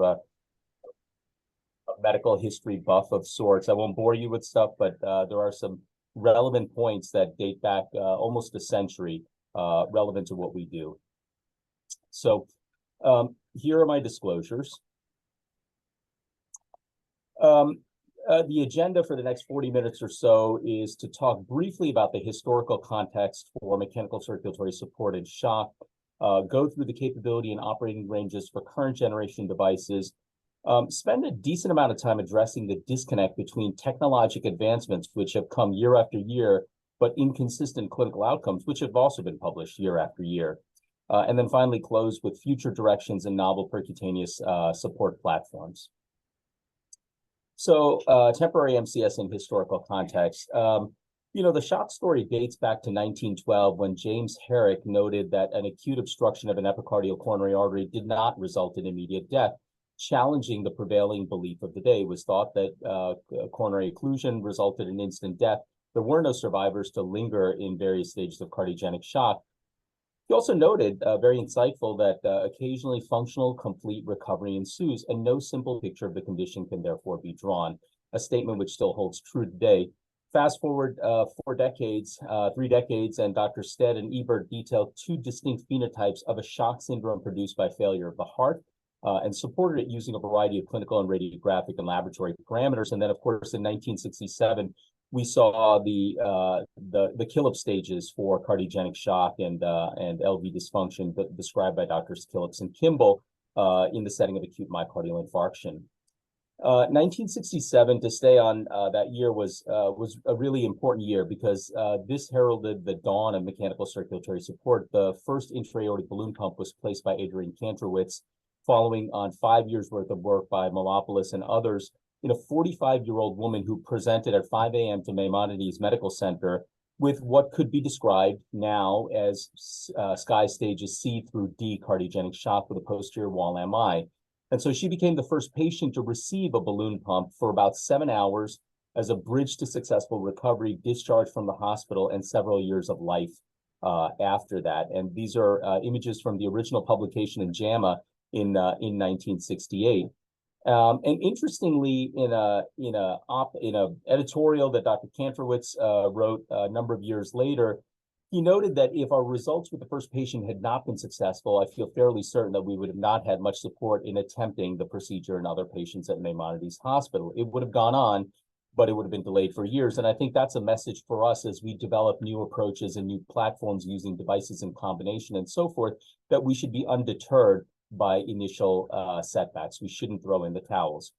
a medical history buff of sorts. I won't bore you with stuff, but there are some relevant points that date back almost a century, relevant to what we do. So here are my disclosures. The agenda for the next 40 minutes or so is to talk briefly about the historical context for mechanical circulatory supported shock, go through the capability and operating ranges for current generation devices, spend a decent amount of time addressing the disconnect between technological advancements, which have come year after year, but inconsistent clinical outcomes, which have also been published year after year. And then finally close with future directions and novel percutaneous support platforms. So temporary MCS in historical context. The shock story dates back to 1912 when James Herrick noted that an acute obstruction of an epicardial coronary artery did not result in immediate death, challenging the prevailing belief of the day. It was thought that coronary occlusion resulted in instant death. There were no survivors to linger in various stages of cardiogenic shock. He also noted, very insightful, that occasionally functional complete recovery ensues, and no simple picture of the condition can therefore be drawn, a statement which still holds true today. Fast forward 3 decades, and Dr. Stead and Ebert detailed 2 distinct phenotypes of a shock syndrome produced by failure of the heart, and supported it using a variety of clinical and radiographic and laboratory parameters. And then, of course, in 1967, we saw the kill-up stages for cardiogenic shock and LV dysfunction described by Drs. Killips and Kimball in the setting of acute myocardial infarction. 1967, to stay on that year, was a really important year because this heralded the dawn of mechanical circulatory support. The first intra-aortic balloon pump was placed by Adrian Kantrowitz, following on 5 years worth of work by Malopoulos and others in a 45-year-old woman who presented at 5 a.m. to Maimonides Medical Center with what could be described now as Sky stages C through D cardiogenic shock with a posterior wall MI. And so she became the first patient to receive a balloon pump for about 7 hours as a bridge to successful recovery, discharge from the hospital, and several years of life after that. And these are images from the original publication in JAMA in 1968. And interestingly, in a editorial that Dr. Kantrowitz wrote a number of years later, he noted that if our results with the first patient had not been successful, I feel fairly certain that we would have not had much support in attempting the procedure in other patients at Maimonides Hospital. It would have gone on, but it would have been delayed for years. And I think that's a message for us as we develop new approaches and new platforms using devices in combination and so forth, that we should be undeterred by initial setbacks. We shouldn't throw in the towels.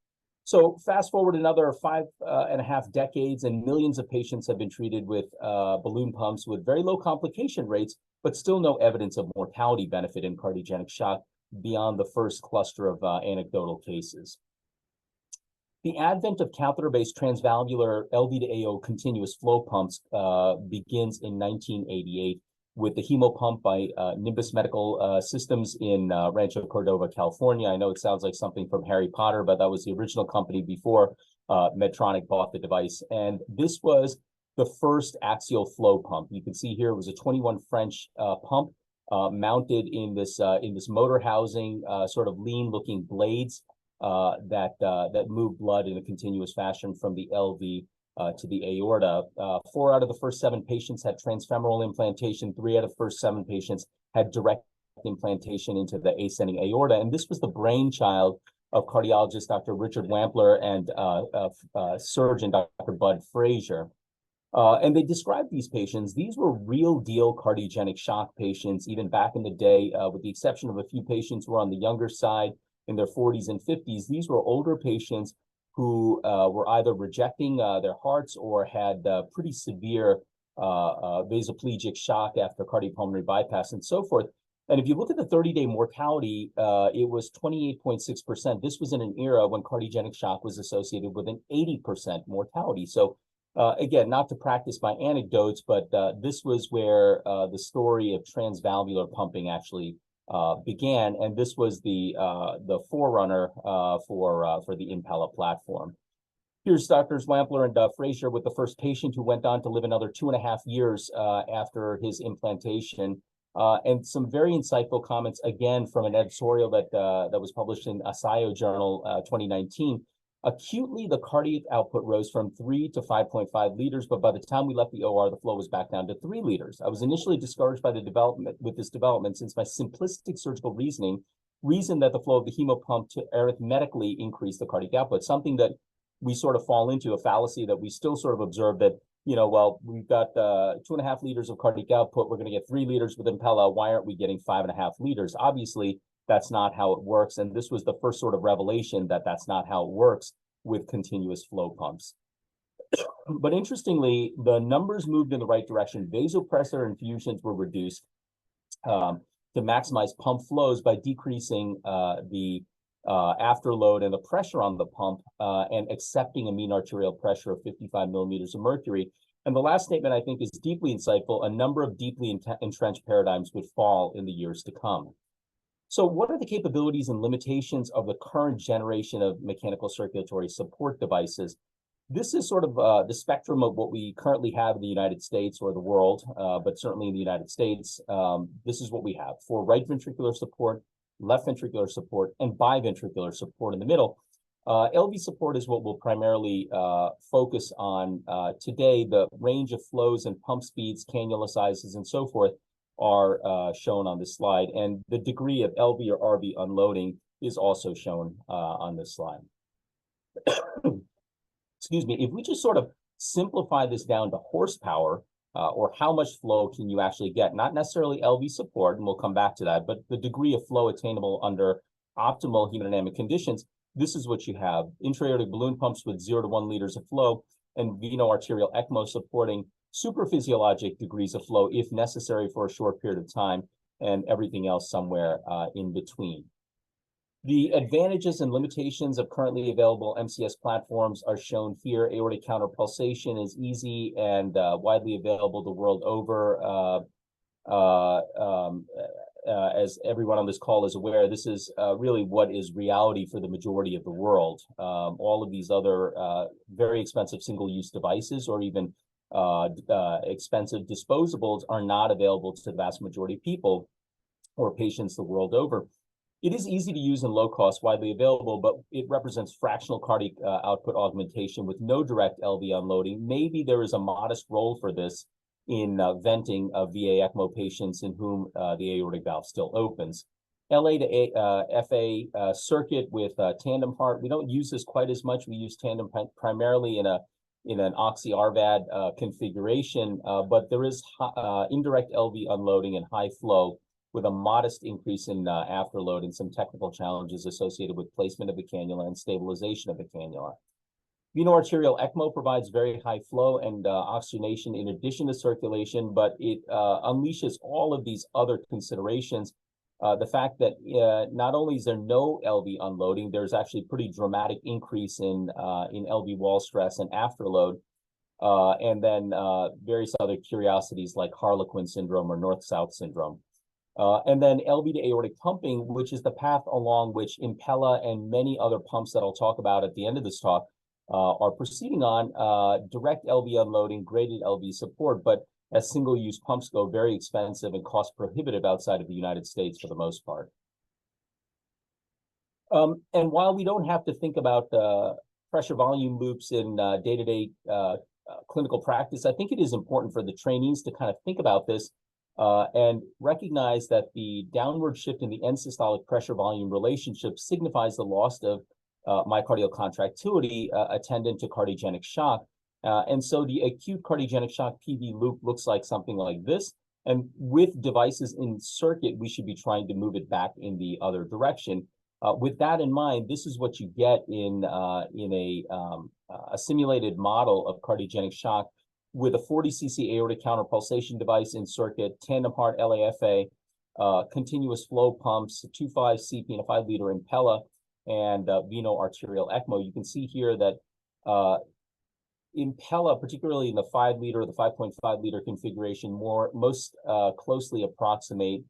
So fast forward another 5.5 decades, and millions of patients have been treated with balloon pumps with very low complication rates, but still no evidence of mortality benefit in cardiogenic shock beyond the first cluster of anecdotal cases. The advent of catheter-based transvalvular LV to AO continuous flow pumps begins in 1988 with the hemo pump by Nimbus Medical Systems in Rancho Cordova, California. I know it sounds like something from Harry Potter, but that was the original company before Medtronic bought the device. And this was the first axial flow pump. You can see here it was a 21 French pump mounted in this motor housing, sort of lean-looking blades that move blood in a continuous fashion from the LV to the aorta. 4 out of the first 7 patients had transfemoral implantation. 3 out of the first 7 patients had direct implantation into the ascending aorta. And this was the brainchild of cardiologist Dr. Richard Wampler and surgeon Dr. Bud Frazier. And they described these patients. These were real deal cardiogenic shock patients, even back in the day, with the exception of a few patients who were on the younger side in their 40s and 50s. These were older patients who were either rejecting their hearts or had pretty severe vasoplegic shock after cardiopulmonary bypass and so forth. And if you look at the 30-day mortality, it was 28.6%. This was in an era when cardiogenic shock was associated with an 80% mortality. So again, not to practice my anecdotes, but this was where the story of transvalvular pumping actually began, and this was the forerunner for the Impala platform. Here's Drs. Wampler and Frazier with the first patient who went on to live another 2.5 years after his implantation. And some very insightful comments, again, from an editorial that was published in Asayo Journal 2019. Acutely, the cardiac output rose from 3 to 5.5 liters, but by the time we left the OR, the flow was back down to 3 liters. I was initially discouraged by the development since my simplistic surgical reasoned that the flow of the hemopump to arithmetically increase the cardiac output, something that we sort of fall into, a fallacy that we still sort of observe that, well, we've got 2.5 liters of cardiac output, we're going to get 3 liters with Impella, why aren't we getting 5.5 liters? Obviously, that's not how it works. And this was the first sort of revelation that that's not how it works with continuous flow pumps. But interestingly, the numbers moved in the right direction. Vasopressor infusions were reduced to maximize pump flows by decreasing the afterload and the pressure on the pump and accepting a mean arterial pressure of 55 millimeters of mercury. And the last statement, I think, is deeply insightful. A number of deeply entrenched paradigms would fall in the years to come. So what are the capabilities and limitations of the current generation of mechanical circulatory support devices? This is sort of the spectrum of what we currently have in the United States or the world, but certainly in the United States, this is what we have for right ventricular support, left ventricular support, and biventricular support in the middle. LV support is what we'll primarily focus on today. The range of flows and pump speeds, cannula sizes, and so forth are shown on this slide, and the degree of LV or RV unloading is also shown on this slide. Excuse me, if we just sort of simplify this down to horsepower, or how much flow can you actually get, not necessarily LV support, and we'll come back to that, but the degree of flow attainable under optimal hemodynamic conditions, this is what you have. Intra-aortic balloon pumps with 0 to 1 liters of flow, and veno-arterial ECMO supporting supraphysiologic degrees of flow if necessary for a short period of time, and everything else somewhere in between. The advantages and limitations of currently available MCS platforms are shown here. Aortic counterpulsation is easy and widely available the world over. As everyone on this call is aware, this is really what is reality for the majority of the world. All of these other very expensive single-use devices or even expensive disposables are not available to the vast majority of people or patients the world over. It is easy to use and low cost, widely available, but it represents fractional cardiac output augmentation with no direct LV unloading. Maybe there is a modest role for this in venting VA ECMO patients in whom the aortic valve still opens. LA to FA circuit with tandem heart. We don't use this quite as much. We use tandem primarily in an oxy-RVAD configuration, but there is indirect LV unloading and high flow with a modest increase in afterload and some technical challenges associated with placement of the cannula and stabilization of the cannula. Veno-arterial ECMO provides very high flow and oxygenation in addition to circulation, but it unleashes all of these other considerations. The fact that not only is there no LV unloading, there's actually pretty dramatic increase in LV wall stress and afterload, and then various other curiosities like Harlequin syndrome or North-South syndrome. And then LV to aortic pumping, which is the path along which Impella and many other pumps that I'll talk about at the end of this talk are proceeding on. Direct LV unloading, graded LV support, but as single-use pumps go, very expensive and cost prohibitive outside of the United States for the most part. And while we don't have to think about pressure volume loops in day-to-day clinical practice, I think it is important for the trainees to kind of think about this and recognize that the downward shift in the end-systolic pressure-volume relationship signifies the loss of myocardial contractility attendant to cardiogenic shock. And so the acute cardiogenic shock PV loop looks like something like this. And with devices in circuit, we should be trying to move it back in the other direction. With that in mind, this is what you get in a simulated model of cardiogenic shock with a 40 cc aortic counterpulsation device in circuit, tandem heart LAFA, continuous flow pumps, 2.5 CP and a 5 liter Impella, and veno-arterial ECMO. You can see here that Impella, particularly in the 5 liter, the 5.5 liter configuration, most closely approximate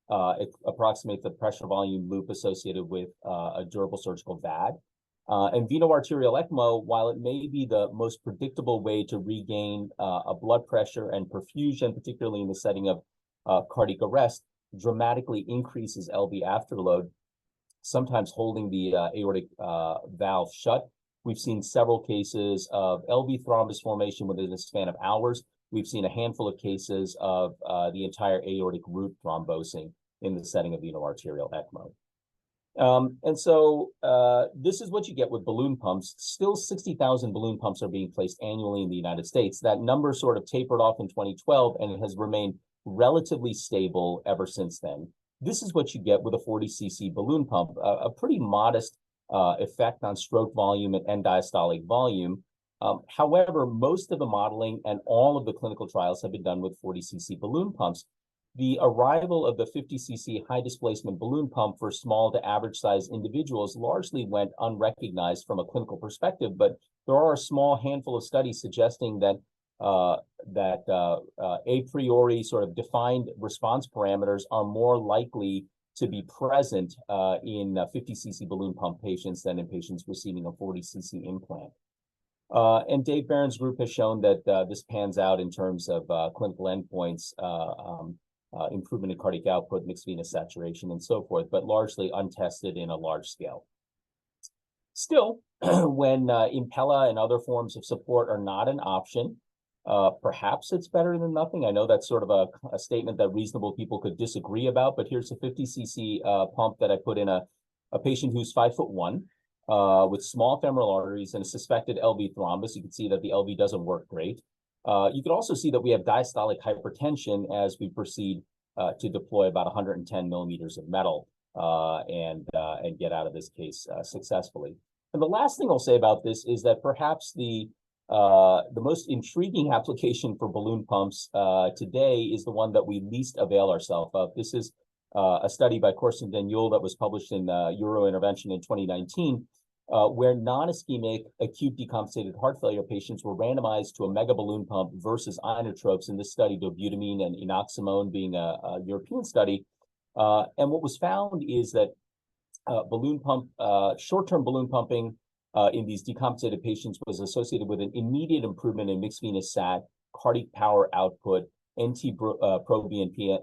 the pressure volume loop associated with a durable surgical VAD. And veno-arterial ECMO, while it may be the most predictable way to regain a blood pressure and perfusion, particularly in the setting of cardiac arrest dramatically increases LV afterload, sometimes holding the aortic valve shut. We've seen several cases of LV thrombus formation within a span of hours. We've seen a handful of cases of the entire aortic root thrombosing in the setting of veno-arterial ECMO. And so this is what you get with balloon pumps. Still 60,000 balloon pumps are being placed annually in the United States. That number sort of tapered off in 2012, and it has remained relatively stable ever since then. This is what you get with a 40 cc balloon pump, a pretty modest effect on stroke volume and end diastolic volume. However, most of the modeling and all of the clinical trials have been done with 40 cc balloon pumps. The arrival of the 50 cc high displacement balloon pump for small to average size individuals largely went unrecognized from a clinical perspective, but there are a small handful of studies suggesting that a priori sort of defined response parameters are more likely to be present in 50 cc balloon pump patients than in patients receiving a 40 cc implant. And Dave Barron's group has shown that this pans out in terms of clinical endpoints, improvement in cardiac output, mixed venous saturation, and so forth, but largely untested in a large scale. Still, when Impella and other forms of support are not an option, perhaps it's better than nothing. I know that's sort of a statement that reasonable people could disagree about, but here's a 50 cc pump that I put in a patient who's 5'1", with small femoral arteries and a suspected LV thrombus. You can see that the LV doesn't work great. You can also see that we have diastolic hypertension as we proceed to deploy about 110 millimeters of metal and get out of this case successfully. And the last thing I'll say about this is that perhaps the most intriguing application for balloon pumps today is the one that we least avail ourselves of. This is a study by Corson Daniel that was published in Eurointervention in 2019, where non-ischemic acute decompensated heart failure patients were randomized to a mega balloon pump versus inotropes. In this study, dobutamine and inoxamone being a European study. And what was found is that short-term balloon pumping in these decompensated patients was associated with an immediate improvement in mixed venous sat, cardiac power output, NT-proBNP,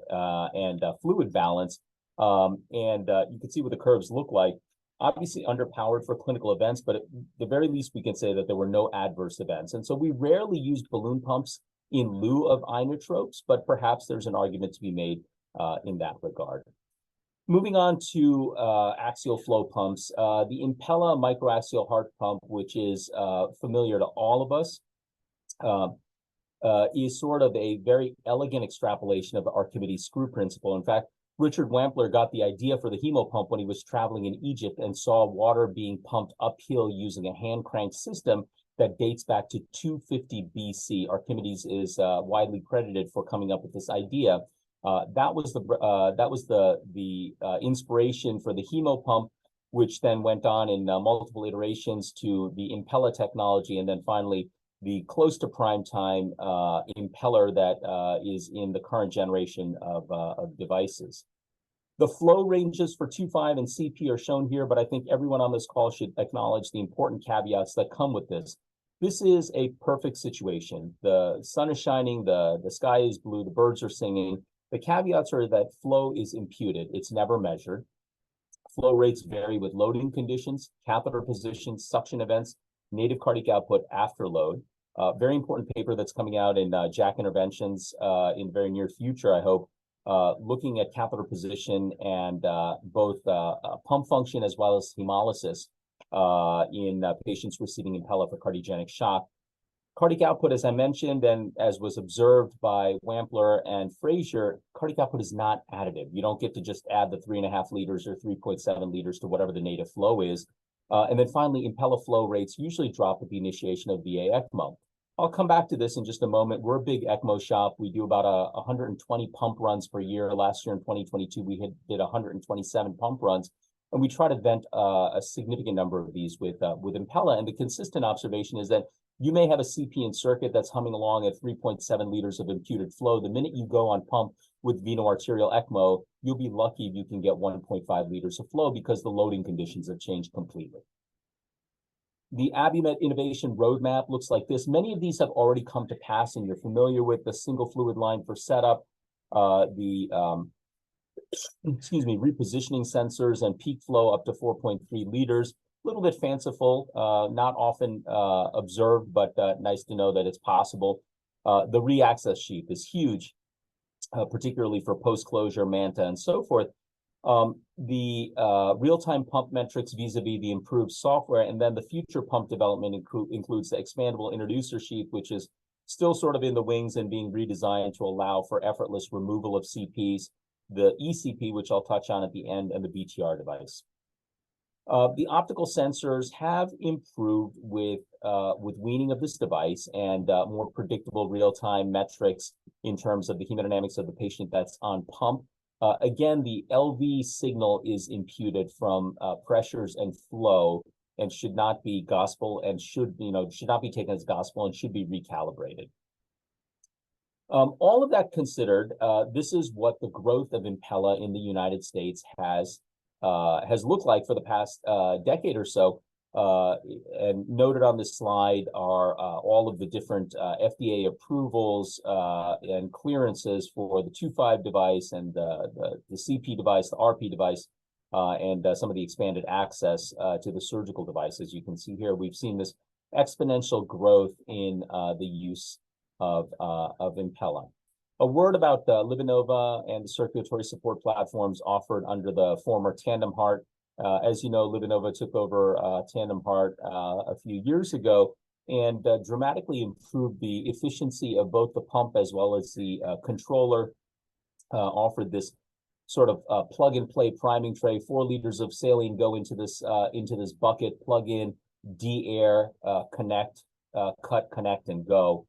and fluid balance. You can see what the curves look like. Obviously underpowered for clinical events, but at the very least, we can say that there were no adverse events. And so we rarely use balloon pumps in lieu of inotropes, but perhaps there's an argument to be made in that regard. Moving on to axial flow pumps, the Impella microaxial heart pump, which is familiar to all of us, is sort of a very elegant extrapolation of the Archimedes screw principle. In fact, Richard Wampler got the idea for the hemopump when he was traveling in Egypt and saw water being pumped uphill using a hand crank system that dates back to 250 BC. Archimedes is widely credited for coming up with this idea. That was the inspiration for the hemopump, which then went on in multiple iterations to the Impella technology, and then finally the close to prime time impeller that is in the current generation of devices. The flow ranges for 2.5 and CP are shown here, but I think everyone on this call should acknowledge the important caveats that come with this. This is a perfect situation. The sun is shining, the sky is blue, the birds are singing. The caveats are that flow is imputed. It's never measured. Flow rates vary with loading conditions, catheter positions, suction events, native cardiac output after load. Very important paper that's coming out in JACC Interventions in the very near future, I hope, looking at catheter position and both pump function as well as hemolysis in patients receiving Impella for cardiogenic shock. Cardiac output, as I mentioned, and as was observed by Wampler and Frazier, cardiac output is not additive. You don't get to just add the 3.5 liters or 3.7 liters to whatever the native flow is. And then finally, Impella flow rates usually drop at the initiation of VA ECMO. I'll come back to this in just a moment. We're a big ECMO shop. We do about 120 pump runs per year. Last year in 2022, we did 127 pump runs. And we try to vent a significant number of these with Impella. And the consistent observation is that you may have a CP in circuit that's humming along at 3.7 liters of imputed flow. The minute you go on pump with veno-arterial ECMO, you'll be lucky if you can get 1.5 liters of flow because the loading conditions have changed completely. The Abiomed innovation roadmap looks like this. Many of these have already come to pass, and you're familiar with the single fluid line for setup, The excuse me, repositioning sensors and peak flow up to 4.3 liters. A little bit fanciful, not often observed, but nice to know that it's possible. The re-access sheath is huge, particularly for post-closure, MANTA, and so forth. The real-time pump metrics vis-a-vis the improved software, and then the future pump development includes the expandable introducer sheath, which is still sort of in the wings and being redesigned to allow for effortless removal of CPs, the ECP, which I'll touch on at the end, and the BTR device. The optical sensors have improved with weaning of this device and more predictable real-time metrics in terms of the hemodynamics of the patient that's on pump. Again, the LV signal is imputed from pressures and flow and should not be gospel and should not be taken as gospel and should be recalibrated. All of that considered, this is what the growth of Impella in the United States has looked like for the past decade or so. And noted on this slide are all of the different FDA approvals and clearances for the 2.5 device and the CP device, the RP device, and some of the expanded access to the surgical device. As you can see here, we've seen this exponential growth in the use of Impella. A word about LivaNova and the circulatory support platforms offered under the former Tandem Heart. As you know, LivaNova took over Tandem Heart a few years ago and dramatically improved the efficiency of both the pump as well as the controller. Offered this sort of plug-and-play priming tray. 4 liters of saline go into this bucket, plug in, de-air, connect, cut, connect, and go.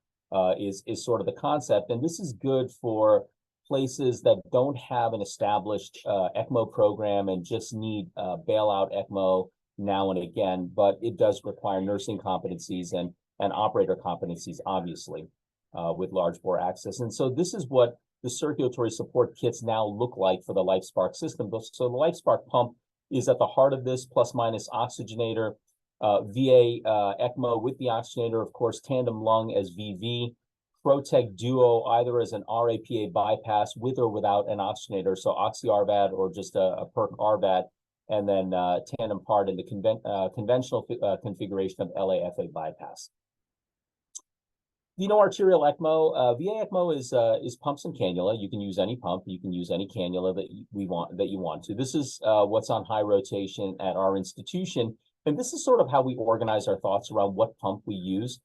Is sort of the concept, and this is good for places that don't have an established ECMO program and just need bailout ECMO now and again, but it does require nursing competencies and operator competencies, obviously, with large bore access. And so this is what the circulatory support kits now look like for the LifeSpark system. So the LifeSpark pump is at the heart of this, plus minus oxygenator. VA ECMO with the oxygenator, of course, Tandem Lung as VV, Protect Duo either as an RAPA bypass with or without an oxygenator, so Oxy-RVAD or just a PERC RVAD, and then Tandem Part in the conventional configuration of LAFA bypass. Arterial ECMO, VA ECMO is pumps and cannula. You can use any pump, you can use any cannula that you want to. This is what's on high rotation at our institution. And this is sort of how we organize our thoughts around what pump we use.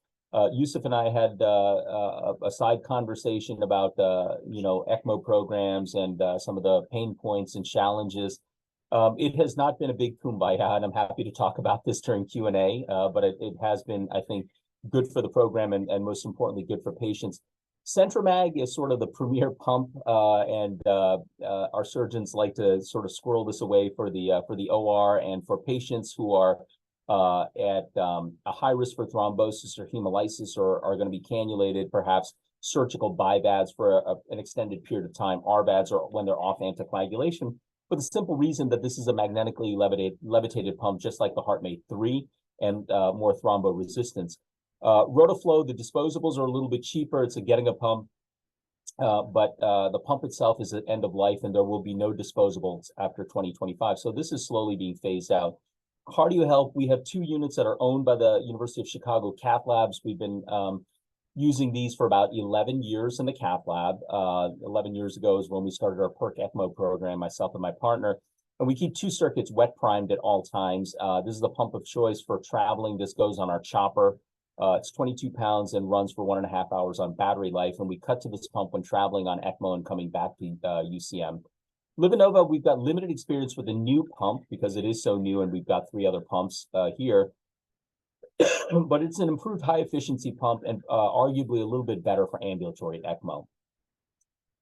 Yusuf and I had a side conversation about ECMO programs and some of the pain points and challenges. It has not been a big kumbaya, and I'm happy to talk about this during Q&A, but it has been, I think, good for the program and most importantly, good for patients. Centramag is sort of the premier pump, and our surgeons like to sort of squirrel this away for the OR and for patients who are at a high risk for thrombosis or hemolysis or are going to be cannulated, perhaps surgical BiVads for an extended period of time, RVads, or when they're off anticoagulation, for the simple reason that this is a magnetically levitated pump, just like the HeartMate 3, and more thrombo resistance. Rotoflow, the disposables are a little bit cheaper. It's a getting a pump, but the pump itself is at end of life, and there will be no disposables after 2025. So this is slowly being phased out. CardioHealth, we have 2 units that are owned by the University of Chicago Cath Labs. We've been using these for about 11 years in the Cath Lab. 11 years ago is when we started our PERC ECMO program, myself and my partner. And we keep 2 circuits wet primed at all times. This is the pump of choice for traveling. This goes on our chopper. It's 22 pounds and runs for 1.5 hours on battery life. And we cut to this pump when traveling on ECMO and coming back to UCM. LivaNova, we've got limited experience with a new pump because it is so new, and we've got 3 other pumps here. But it's an improved high efficiency pump and arguably a little bit better for ambulatory ECMO.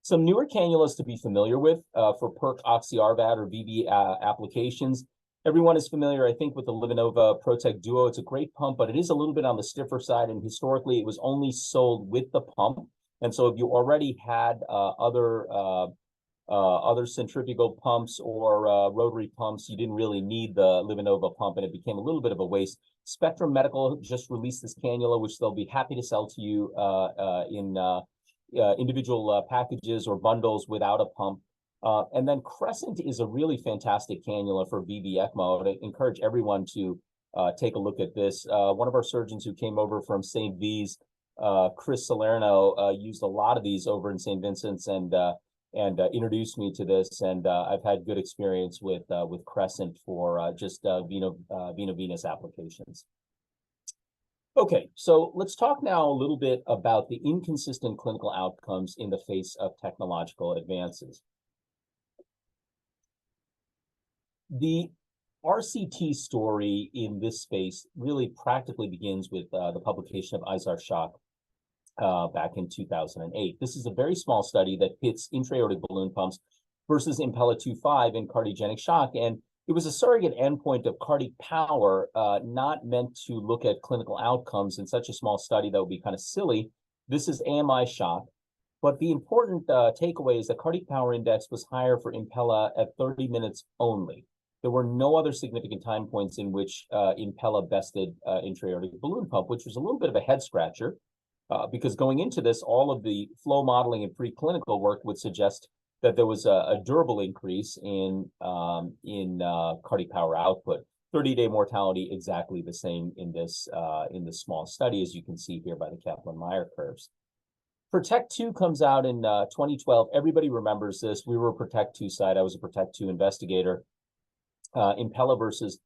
Some newer cannulas to be familiar with for PERC, Oxy-RVAD, or VV applications. Everyone is familiar, I think, with the LivaNova Protect Duo. It's a great pump, but it is a little bit on the stiffer side, and historically it was only sold with the pump. And so if you already had other centrifugal pumps or rotary pumps, you didn't really need the LivaNova pump, and it became a little bit of a waste. Spectrum Medical just released this cannula, which they'll be happy to sell to you individual packages or bundles without a pump. And then Crescent is a really fantastic cannula for VV ECMO. I would encourage everyone to take a look at this. One of our surgeons who came over from St. V's, Chris Salerno, used a lot of these over in St. Vincent's and introduced me to this. And I've had good experience with Crescent for just veno-venous applications. Okay, so let's talk now a little bit about the inconsistent clinical outcomes in the face of technological advances. The RCT story in this space really practically begins with the publication of IZAR shock back in 2008. This is a very small study that pits intra-aortic balloon pumps versus Impella 2.5 in cardiogenic shock. And it was a surrogate endpoint of cardiac power, not meant to look at clinical outcomes in such a small study. That would be kind of silly. This is AMI shock. But the important takeaway is that cardiac power index was higher for Impella at 30 minutes only. There were no other significant time points in which Impella bested intra-aortic balloon pump, which was a little bit of a head scratcher because going into this, all of the flow modeling and preclinical work would suggest that there was a durable increase in cardiac power output. 30-day mortality exactly the same in this small study, as you can see here by the Kaplan-Meier curves. Protect 2 comes out in 2012. Everybody remembers this. We were a Protect 2 site. I was a Protect 2 investigator. Impella versus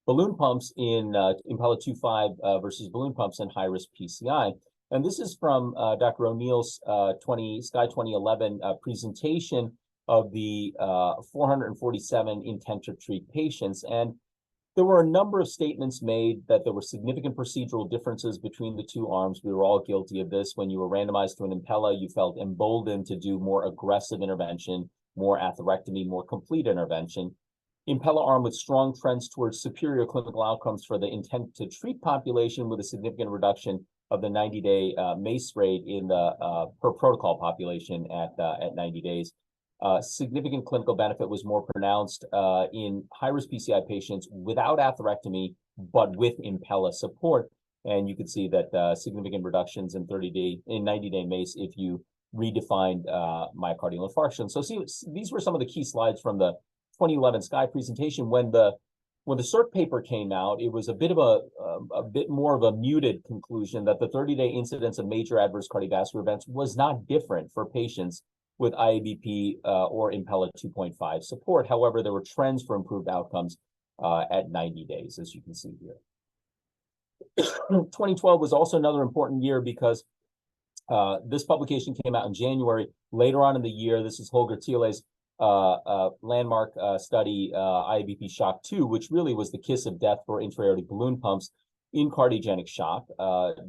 balloon pumps in Impella 2.5 versus balloon pumps in high-risk PCI. And this is from Dr. O'Neill's SKY 2011 presentation of the 447 intent to treat patients. And there were a number of statements made that there were significant procedural differences between the two arms. We were all guilty of this. When you were randomized to an Impella, you felt emboldened to do more aggressive intervention, more atherectomy, more complete intervention. Impella arm with strong trends towards superior clinical outcomes for the intent to treat population with a significant reduction of the 90-day MACE rate in the per protocol population at 90 days. Significant clinical benefit was more pronounced in high-risk PCI patients without atherectomy, but with Impella support. And you can see that significant reductions in 90-day MACE if you redefined myocardial infarction. So see, these were some of the key slides from the 2011 SKY presentation. When the Circ paper came out, it was a bit more of a muted conclusion that the 30-day incidence of major adverse cardiovascular events was not different for patients with IABP or Impella 2.5 support. However, there were trends for improved outcomes at 90 days, as you can see here. 2012 was also another important year because this publication came out in January. Later on in the year, this is Holger Thiele's landmark study, IABP shock 2, which really was the kiss of death for intra-aortic balloon pumps in cardiogenic shock,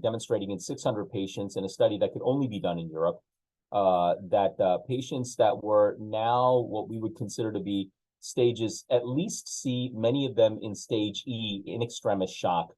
demonstrating in 600 patients in a study that could only be done in Europe, that patients that were now what we would consider to be stages at least C, many of them in stage E, in extremis shock,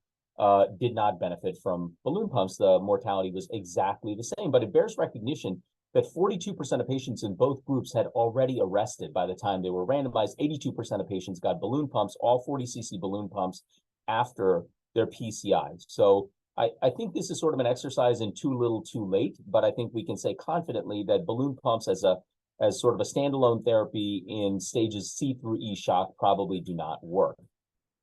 did not benefit from balloon pumps. The mortality was exactly the same, but it bears recognition that 42% of patients in both groups had already arrested by the time they were randomized. 82% of patients got balloon pumps, all 40cc balloon pumps after their PCI. So I think this is sort of an exercise in too little, too late, but I think we can say confidently that balloon pumps as sort of a standalone therapy in stages C through E shock probably do not work.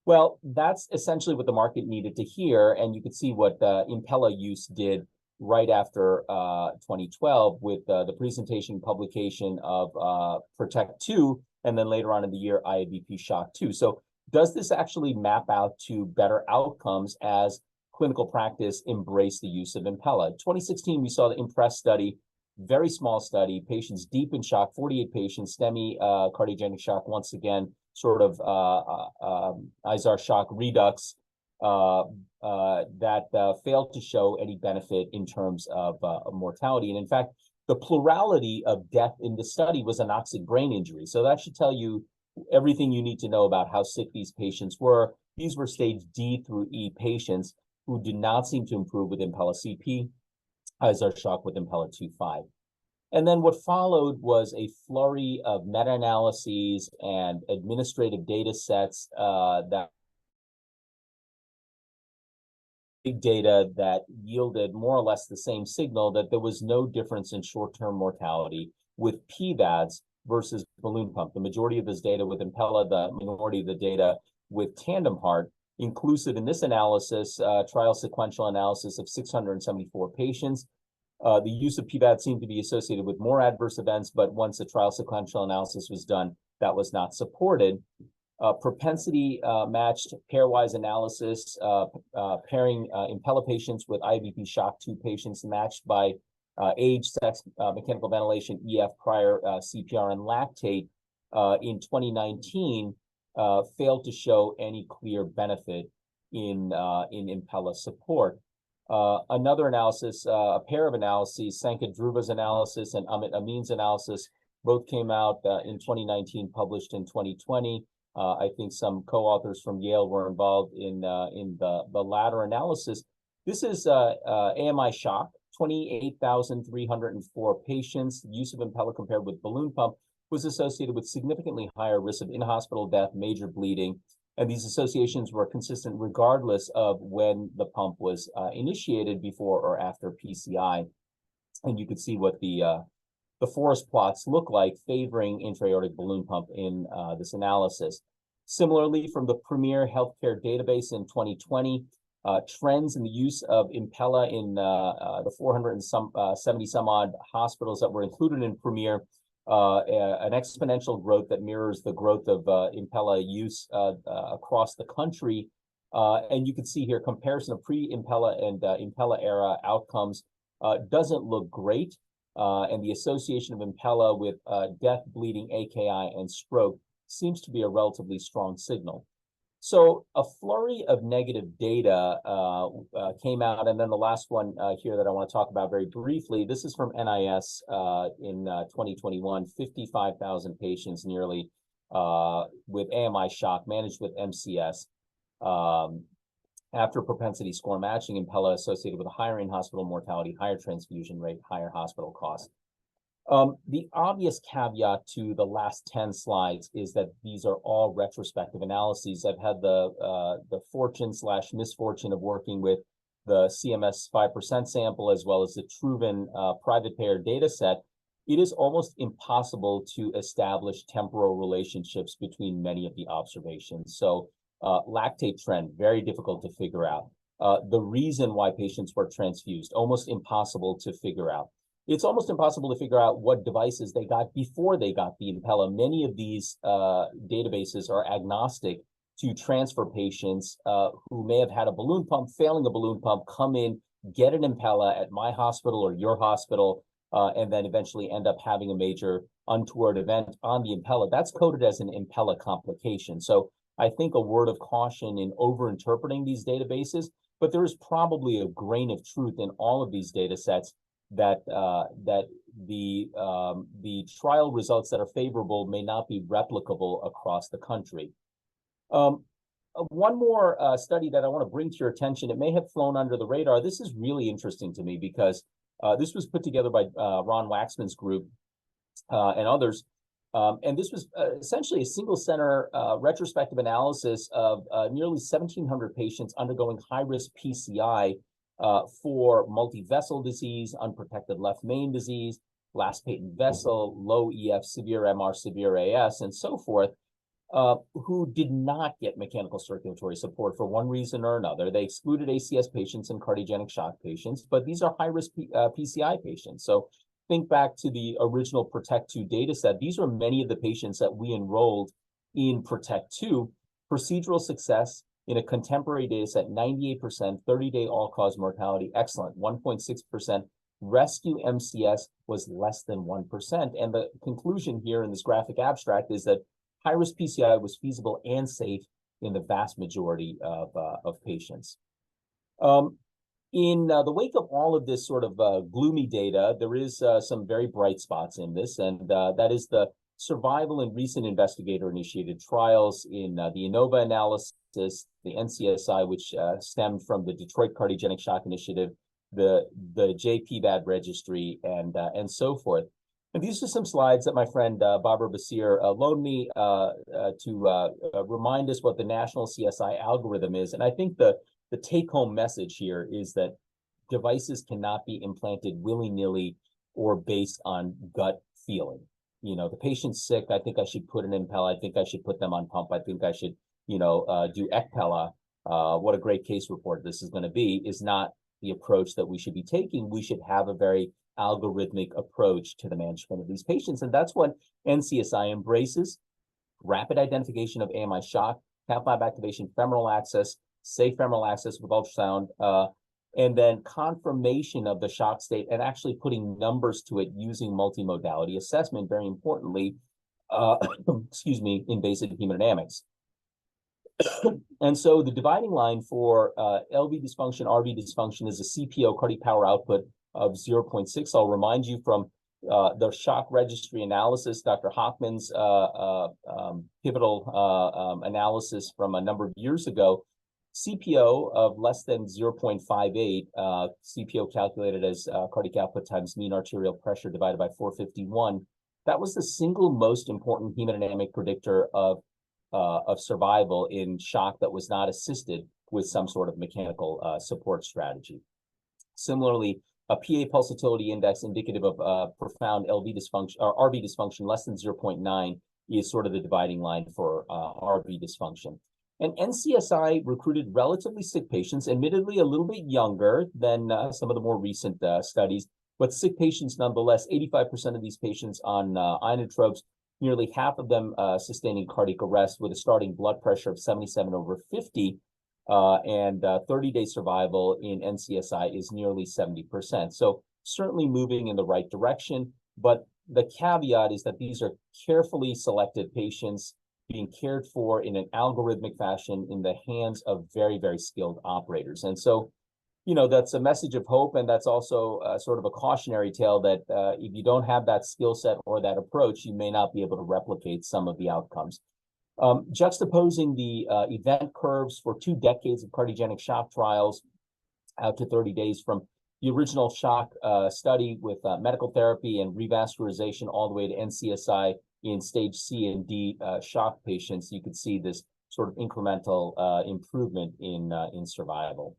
Well, that's essentially what the market needed to hear, and you could see what Impella use did right after 2012 with the presentation publication of Protect 2, and then later on in the year, IABP shock 2. So does this actually map out to better outcomes as clinical practice embraced the use of Impella? 2016, we saw the IMPRESS study, very small study, patients deep in shock, 48 patients, STEMI cardiogenic shock, once again, sort of IZAR shock redux, that failed to show any benefit in terms of mortality. And in fact, the plurality of death in the study was anoxic brain injury. So that should tell you everything you need to know about how sick these patients were. These were stage D through E patients who did not seem to improve with Impella CP, IZAR shock with Impella 2.5. And then what followed was a flurry of meta-analyses and administrative data sets that data that yielded more or less the same signal, that there was no difference in short-term mortality with PVADs versus balloon pump. The majority of this data with Impella, the minority of the data with Tandem Heart, inclusive in this analysis, trial sequential analysis of 674 patients. The use of PVAD seemed to be associated with more adverse events, but once a trial sequential analysis was done, that was not supported. Propensity matched pairwise analysis, pairing Impella patients with IVP shock 2 patients matched by age, sex, mechanical ventilation, EF, prior CPR, and lactate in 2019 failed to show any clear benefit in Impella support. Another analysis, a pair of analyses, Sanket Dhruva's analysis and Amit Amin's analysis, both came out in 2019, published in 2020. I think some co-authors from Yale were involved in the latter analysis. This is AMI shock, 28,304 patients. The use of Impella compared with balloon pump was associated with significantly higher risk of in-hospital death, major bleeding, and these associations were consistent regardless of when the pump was initiated, before or after PCI. And you could see what the forest plots look like favoring intra-aortic balloon pump in this analysis. Similarly, from the Premier Healthcare Database in 2020, trends in the use of Impella in the 470 some odd hospitals that were included in Premier, an exponential growth that mirrors the growth of Impella use across the country. And you can see here comparison of pre-Impella and Impella era outcomes doesn't look great. And the association of Impella with death, bleeding, AKI, and stroke seems to be a relatively strong signal. So a flurry of negative data came out, and then the last one here that I want to talk about very briefly, this is from NIS in 2021, 55,000 patients nearly with AMI shock managed with MCS. After propensity score matching, Impella associated with a higher in-hospital mortality, higher transfusion rate, higher hospital costs. The obvious caveat to the last 10 slides is that these are all retrospective analyses. I've had the fortune/misfortune of working with the CMS 5% sample as well as the Truven private payer data set. It is almost impossible to establish temporal relationships between many of the observations. So lactate trend, very difficult to figure out. The reason why patients were transfused, almost impossible to figure out. It's almost impossible to figure out what devices they got before they got the Impella. Many of these databases are agnostic to transfer patients who may have had a balloon pump, failing a balloon pump, come in, get an Impella at my hospital or your hospital, and then eventually end up having a major untoward event on the Impella. That's coded as an Impella complication. So I think a word of caution in over-interpreting these databases, but there is probably a grain of truth in all of these data sets that the trial results that are favorable may not be replicable across the country. One more study that I want to bring to your attention, it may have flown under the radar. This is really interesting to me because this was put together by Ron Waxman's group and others. And this was essentially a single center retrospective analysis of nearly 1,700 patients undergoing high-risk PCI for multi-vessel disease, unprotected left main disease, last patent vessel, low EF, severe MR, severe AS, and so forth, who did not get mechanical circulatory support for one reason or another. They excluded ACS patients and cardiogenic shock patients, but these are high-risk PCI patients. So think back to the original PROTECT 2 data set. These are many of the patients that we enrolled in PROTECT 2. Procedural success in a contemporary data set, 98%, 30-day all-cause mortality, excellent, 1.6%. Rescue MCS was less than 1%. And the conclusion here in this graphic abstract is that high-risk PCI was feasible and safe in the vast majority of patients. In the wake of all of this sort of gloomy data, there is some very bright spots in this, and that is the survival in recent investigator-initiated trials in the ANOVA analysis, the NCSI, which stemmed from the Detroit Cardiogenic Shock Initiative, the JPVAD registry, and so forth. And these are some slides that my friend Barbara Basir loaned me to remind us what the national CSI algorithm is. And I think the the take-home message here is that devices cannot be implanted willy-nilly or based on gut feeling. You know, the patient's sick, I think I should put an Impella, I think I should put them on pump, I think I should, do ECPella. What a great case report this is going to be, is not the approach that we should be taking. We should have a very algorithmic approach to the management of these patients. And that's what NCSI embraces: rapid identification of AMI shock, cath lab activation, femoral access, safe femoral access with ultrasound, and then confirmation of the shock state and actually putting numbers to it using multimodality assessment, very importantly, excuse me, invasive hemodynamics. And so the dividing line for LV dysfunction, RV dysfunction is a CPO, cardiac power output, of 0.6. I'll remind you from the shock registry analysis, Dr. Hockman's pivotal analysis from a number of years ago. CPO of less than 0.58, CPO calculated as cardiac output times mean arterial pressure divided by 451. That was the single most important hemodynamic predictor of survival in shock that was not assisted with some sort of mechanical support strategy. Similarly, a PA pulsatility index indicative of profound LV dysfunction or RV dysfunction less than 0.9 is sort of the dividing line for RV dysfunction. And NCSI recruited relatively sick patients, admittedly a little bit younger than some of the more recent studies, but sick patients nonetheless. 85% of these patients on inotropes, nearly half of them sustaining cardiac arrest with a starting blood pressure of 77/50, and 30-day survival in NCSI is nearly 70%. So certainly moving in the right direction, but the caveat is that these are carefully selected patients being cared for in an algorithmic fashion in the hands of very, very skilled operators. And so, that's a message of hope, and that's also sort of a cautionary tale that if you don't have that skill set or that approach, you may not be able to replicate some of the outcomes. Juxtaposing the event curves for 2 decades of cardiogenic shock trials out to 30 days from the original shock study with medical therapy and revascularization all the way to NCSI in stage C and D shock patients, you could see this sort of incremental improvement in survival.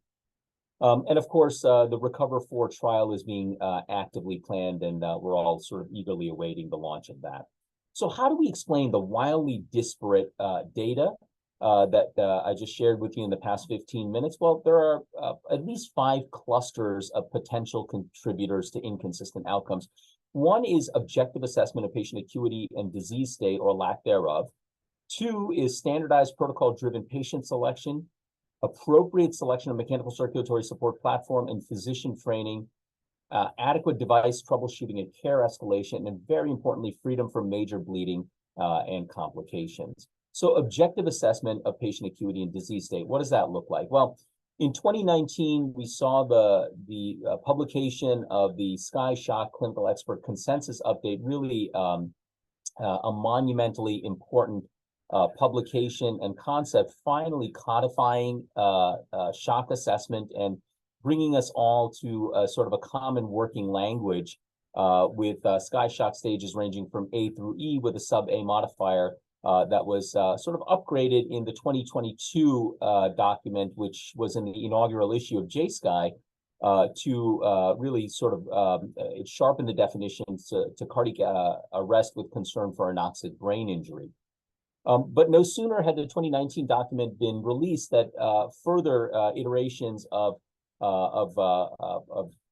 And of course, the Recover 4 trial is being actively planned, and we're all sort of eagerly awaiting the launch of that. So how do we explain the wildly disparate data that I just shared with you in the past 15 minutes? Well, there are at least 5 clusters of potential contributors to inconsistent outcomes. One is objective assessment of patient acuity and disease state or lack thereof. 2 is standardized protocol-driven patient selection, appropriate selection of mechanical circulatory support platform and physician training, adequate device troubleshooting and care escalation, and very importantly, freedom from major bleeding and complications. So objective assessment of patient acuity and disease state, what does that look like? Well, in 2019, we saw the publication of the Sky Shock Clinical Expert Consensus Update, really a monumentally important publication and concept, finally codifying shock assessment and bringing us all to sort of a common working language with Sky Shock stages ranging from A through E with a sub-A modifier that was sort of upgraded in the 2022 document, which was in the inaugural issue of JSky, to really sort of it sharpened the definitions to cardiac arrest with concern for anoxic brain injury. But no sooner had the 2019 document been released that further iterations of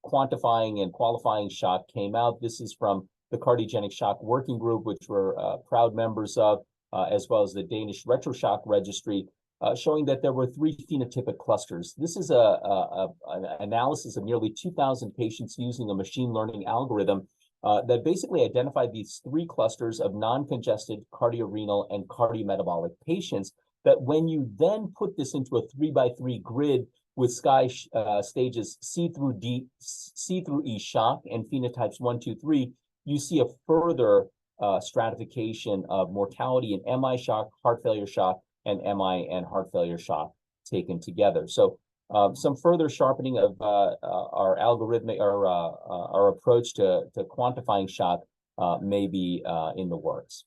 quantifying and qualifying shock came out. This is from the Cardiogenic Shock Working Group, which we're proud members of, as well as the Danish Retroshock Registry, showing that there were 3 phenotypic clusters. This is an analysis of nearly 2,000 patients using a machine learning algorithm that basically identified these 3 clusters of non-congested cardiorenal and cardiometabolic patients, that when you then put this into a 3x3 grid with Sky stages C through E shock and phenotypes 1, 2, 3, you see a further stratification of mortality in MI shock, heart failure shock, and MI and heart failure shock taken together. So some further sharpening of our algorithmic or our approach to quantifying shock may be in the works.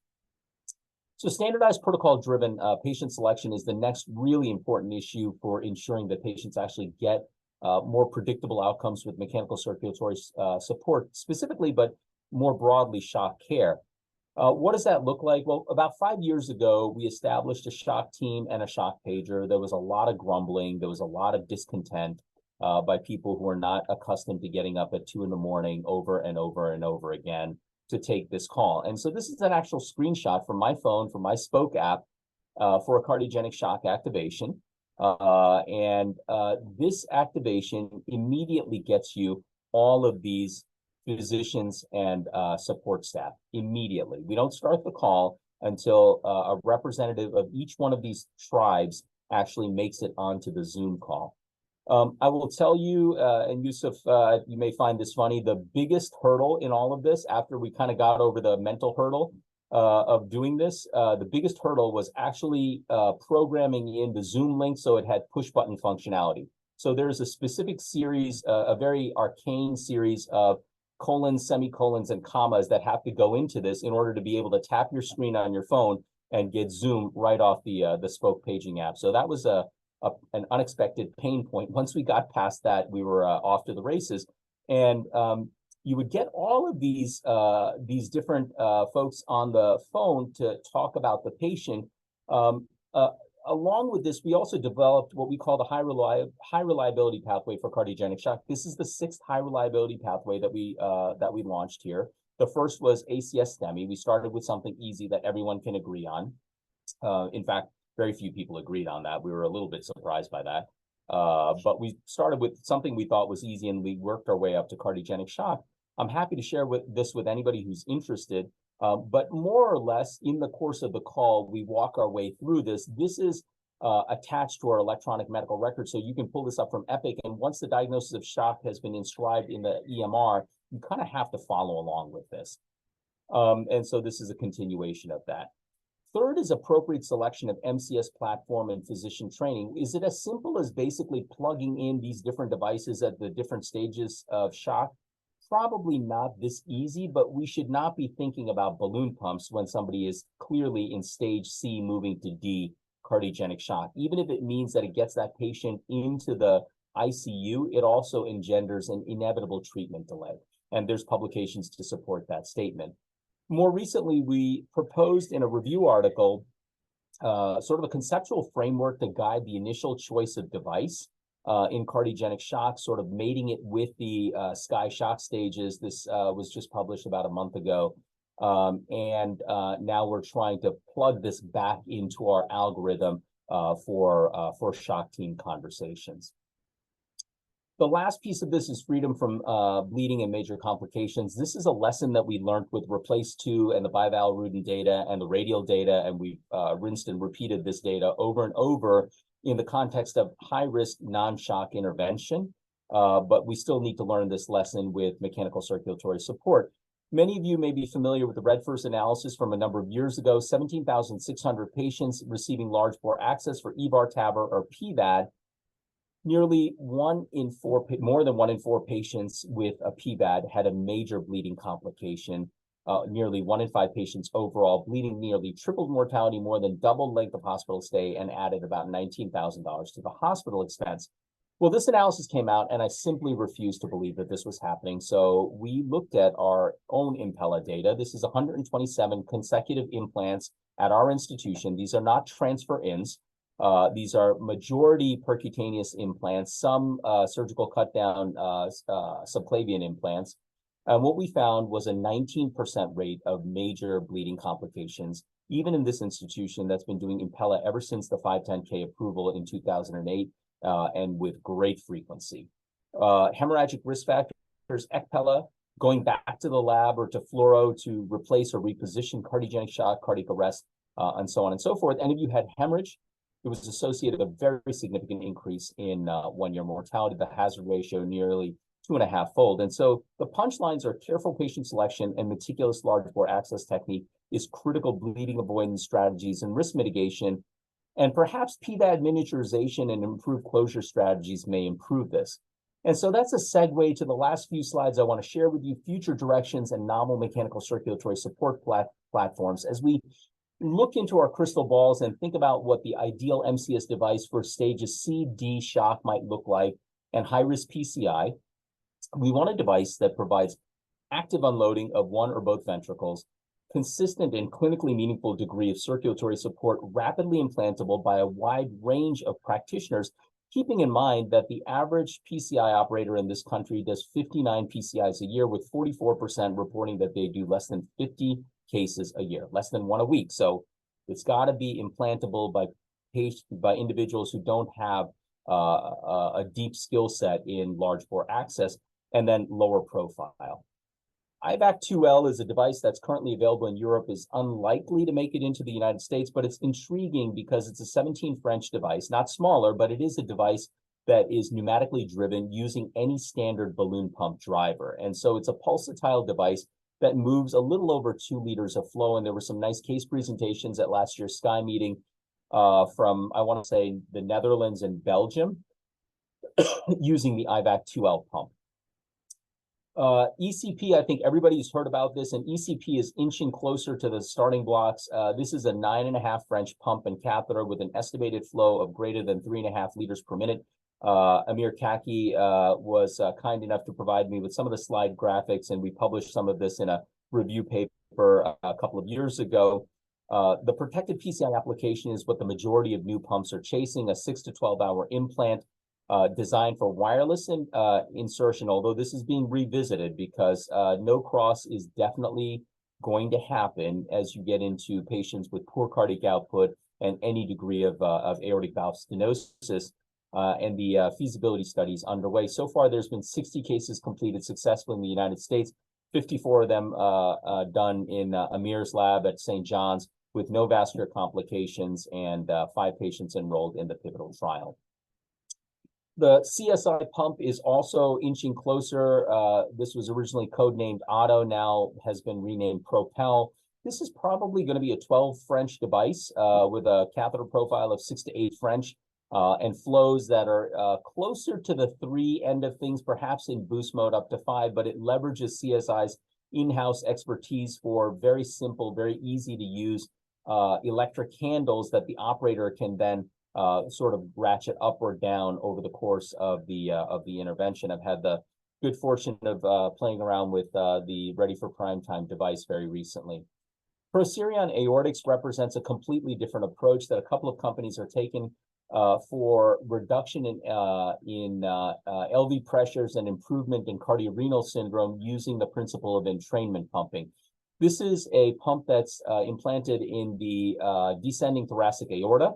So standardized protocol-driven patient selection is the next really important issue for ensuring that patients actually get more predictable outcomes with mechanical circulatory support specifically, but more broadly shock care. What does that look like? Well, about 5 years ago, we established a shock team and a shock pager. There was a lot of grumbling. There was a lot of discontent by people who are not accustomed to getting up at 2 in the morning over and over and over again to take this call. And so this is an actual screenshot from my phone, from my Spoke app for a cardiogenic shock activation. This activation immediately gets you all of these physicians and support staff immediately. We don't start the call until a representative of each one of these tribes actually makes it onto the Zoom call. I will tell you, and Yusuf, you may find this funny, the biggest hurdle in all of this, after we kind of got over the mental hurdle of doing this, the biggest hurdle was actually programming in the Zoom link so it had push button functionality. So there's a specific series, a very arcane series of colons, semicolons, and commas that have to go into this in order to be able to tap your screen on your phone and get Zoom right off the Spoke paging app. So that was an unexpected pain point. Once we got past that, we were off to the races. And you would get all of these different folks on the phone to talk about the patient. Along with this, we also developed what we call the high reliability pathway for cardiogenic shock. This is the 6th high reliability pathway that we launched here. The first was ACS STEMI. We started with something easy that everyone can agree on. In fact, very few people agreed on that. We were a little bit surprised by that. But we started with something we thought was easy, and we worked our way up to cardiogenic shock. I'm happy to share this with anybody who's interested. But more or less, in the course of the call, we walk our way through this. This is attached to our electronic medical record, so you can pull this up from Epic. And once the diagnosis of shock has been inscribed in the EMR, you kind of have to follow along with this. And so this is a continuation of that. Third is appropriate selection of MCS platform and physician training. Is it as simple as basically plugging in these different devices at the different stages of shock? Probably not this easy, but we should not be thinking about balloon pumps when somebody is clearly in stage C moving to D cardiogenic shock. Even if it means that it gets that patient into the ICU, it also engenders an inevitable treatment delay. And there's publications to support that statement. More recently, we proposed in a review article sort of a conceptual framework to guide the initial choice of device in cardiogenic shock, sort of mating it with the SCAI shock stages. This was just published about a month ago. Now we're trying to plug this back into our algorithm for shock team conversations. The last piece of this is freedom from bleeding and major complications. This is a lesson that we learned with Replace 2 and the bivalirudin data and the radial data, and we've rinsed and repeated this data over and over in the context of high-risk non-shock intervention. But we still need to learn this lesson with mechanical circulatory support. Many of you may be familiar with the REDFIRST analysis from a number of years ago, 17,600 patients receiving large bore access for EVAR, TAVR, or PVAD. Nearly 1 in 4, more than 1 in 4 patients with a PVAD had a major bleeding complication. Nearly 1 in 5 patients overall. Bleeding nearly tripled mortality, more than doubled length of hospital stay, and added about $19,000 to the hospital expense. Well, this analysis came out, and I simply refused to believe that this was happening. So we looked at our own Impella data. This is 127 consecutive implants at our institution. These are not transfer-ins. These are majority percutaneous implants, some surgical cut-down subclavian implants. And what we found was a 19% rate of major bleeding complications, even in this institution that's been doing Impella ever since the 510(k) approval in 2008, and with great frequency. Hemorrhagic risk factors, ECPella, going back to the lab or to fluoro to replace or reposition cardiogenic shock, cardiac arrest, and so on and so forth. And if you had hemorrhage, it was associated with a very significant increase in 1-year mortality, the hazard ratio nearly 2.5-fold. And so the punchlines are careful patient selection and meticulous large bore access technique is critical bleeding avoidance strategies and risk mitigation. And perhaps PVAD miniaturization and improved closure strategies may improve this. And so that's a segue to the last few slides I want to share with you, future directions and novel mechanical circulatory support platforms. As we look into our crystal balls and think about what the ideal MCS device for stages C, D shock might look like and high-risk PCI, we want a device that provides active unloading of one or both ventricles, consistent and clinically meaningful degree of circulatory support, rapidly implantable by a wide range of practitioners, keeping in mind that the average PCI operator in this country does 59 PCIs a year, with 44% reporting that they do less than 50 cases a year, less than one a week. So it's got to be implantable by individuals who don't have a deep skill set in large bore access, and then lower profile. IVAC 2L is a device that's currently available in Europe, is unlikely to make it into the United States, but it's intriguing because it's a 17 French device, not smaller, but it is a device that is pneumatically driven using any standard balloon pump driver. And so it's a pulsatile device that moves a little over 2 liters of flow. And there were some nice case presentations at last year's SKY meeting from, I want to say, the Netherlands and Belgium using the IVAC 2L pump. ECP, I think everybody's heard about this, and ECP is inching closer to the starting blocks. This is a 9.5 French pump and catheter with an estimated flow of greater than 3.5 liters per minute. Amir Kaki was kind enough to provide me with some of the slide graphics, and we published some of this in a review paper a couple of years ago. The protected PCI application is what the majority of new pumps are chasing, a 6 to 12 hour implant designed for wireless insertion, although this is being revisited because no cross is definitely going to happen as you get into patients with poor cardiac output and any degree of aortic valve stenosis, and the feasibility studies underway. So far, there's been 60 cases completed successfully in the United States, 54 of them done in Amir's lab at St. John's with no vascular complications, and 5 patients enrolled in the pivotal trial. The CSI pump is also inching closer. This was originally codenamed Otto, now has been renamed Propel. This is probably going to be a 12 French device with a catheter profile of 6 to 8 French and flows that are closer to the 3 end of things, perhaps in boost mode up to 5, but it leverages CSI's in-house expertise for very simple, very easy to use electric handles that the operator can then sort of ratchet up or down over the course of the intervention. I've had the good fortune of playing around with the Ready for Prime Time device very recently. Procerion aortics represents a completely different approach that a couple of companies are taking for reduction in LV pressures and improvement in cardiorenal syndrome using the principle of entrainment pumping. This is a pump that's implanted in the descending thoracic aorta.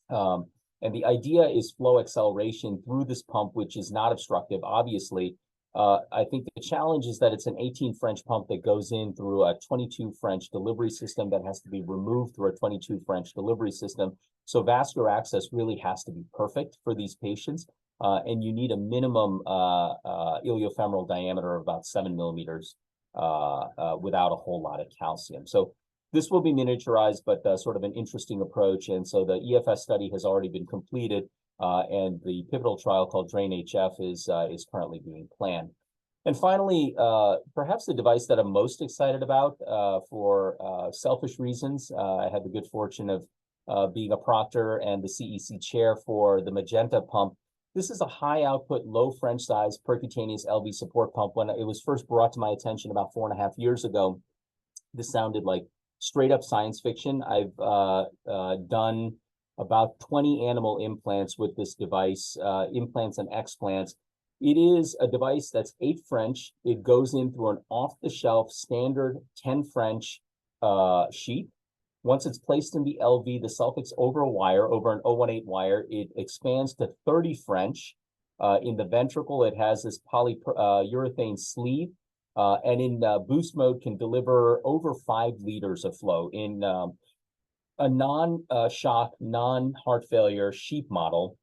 And the idea is flow acceleration through this pump, which is not obstructive, obviously. I think the challenge is that it's an 18 French pump that goes in through a 22 French delivery system that has to be removed through a 22 French delivery system. So vascular access really has to be perfect for these patients. And you need a minimum iliofemoral diameter of about 7 millimeters without a whole lot of calcium. So this will be miniaturized, but sort of an interesting approach. And so the EFS study has already been completed, and the pivotal trial called DRAIN-HF is currently being planned. And finally, perhaps the device that I'm most excited about for selfish reasons, I had the good fortune of being a proctor and the CEC chair for the Magenta pump. This is a high output, low French size percutaneous LV support pump. When it was first brought to my attention about 4.5 years ago, this sounded like straight up science fiction. I've done about 20 animal implants with this device, implants and explants. It is a device that's 8 French. It goes in through an off-the-shelf standard 10 French sheath. Once it's placed in the LV, the suffix over a wire, over an 018 wire, it expands to 30 French. In the ventricle, it has this polyurethane sleeve. And in boost mode can deliver over 5 liters of flow. In a non-shock, non-heart failure sheep model,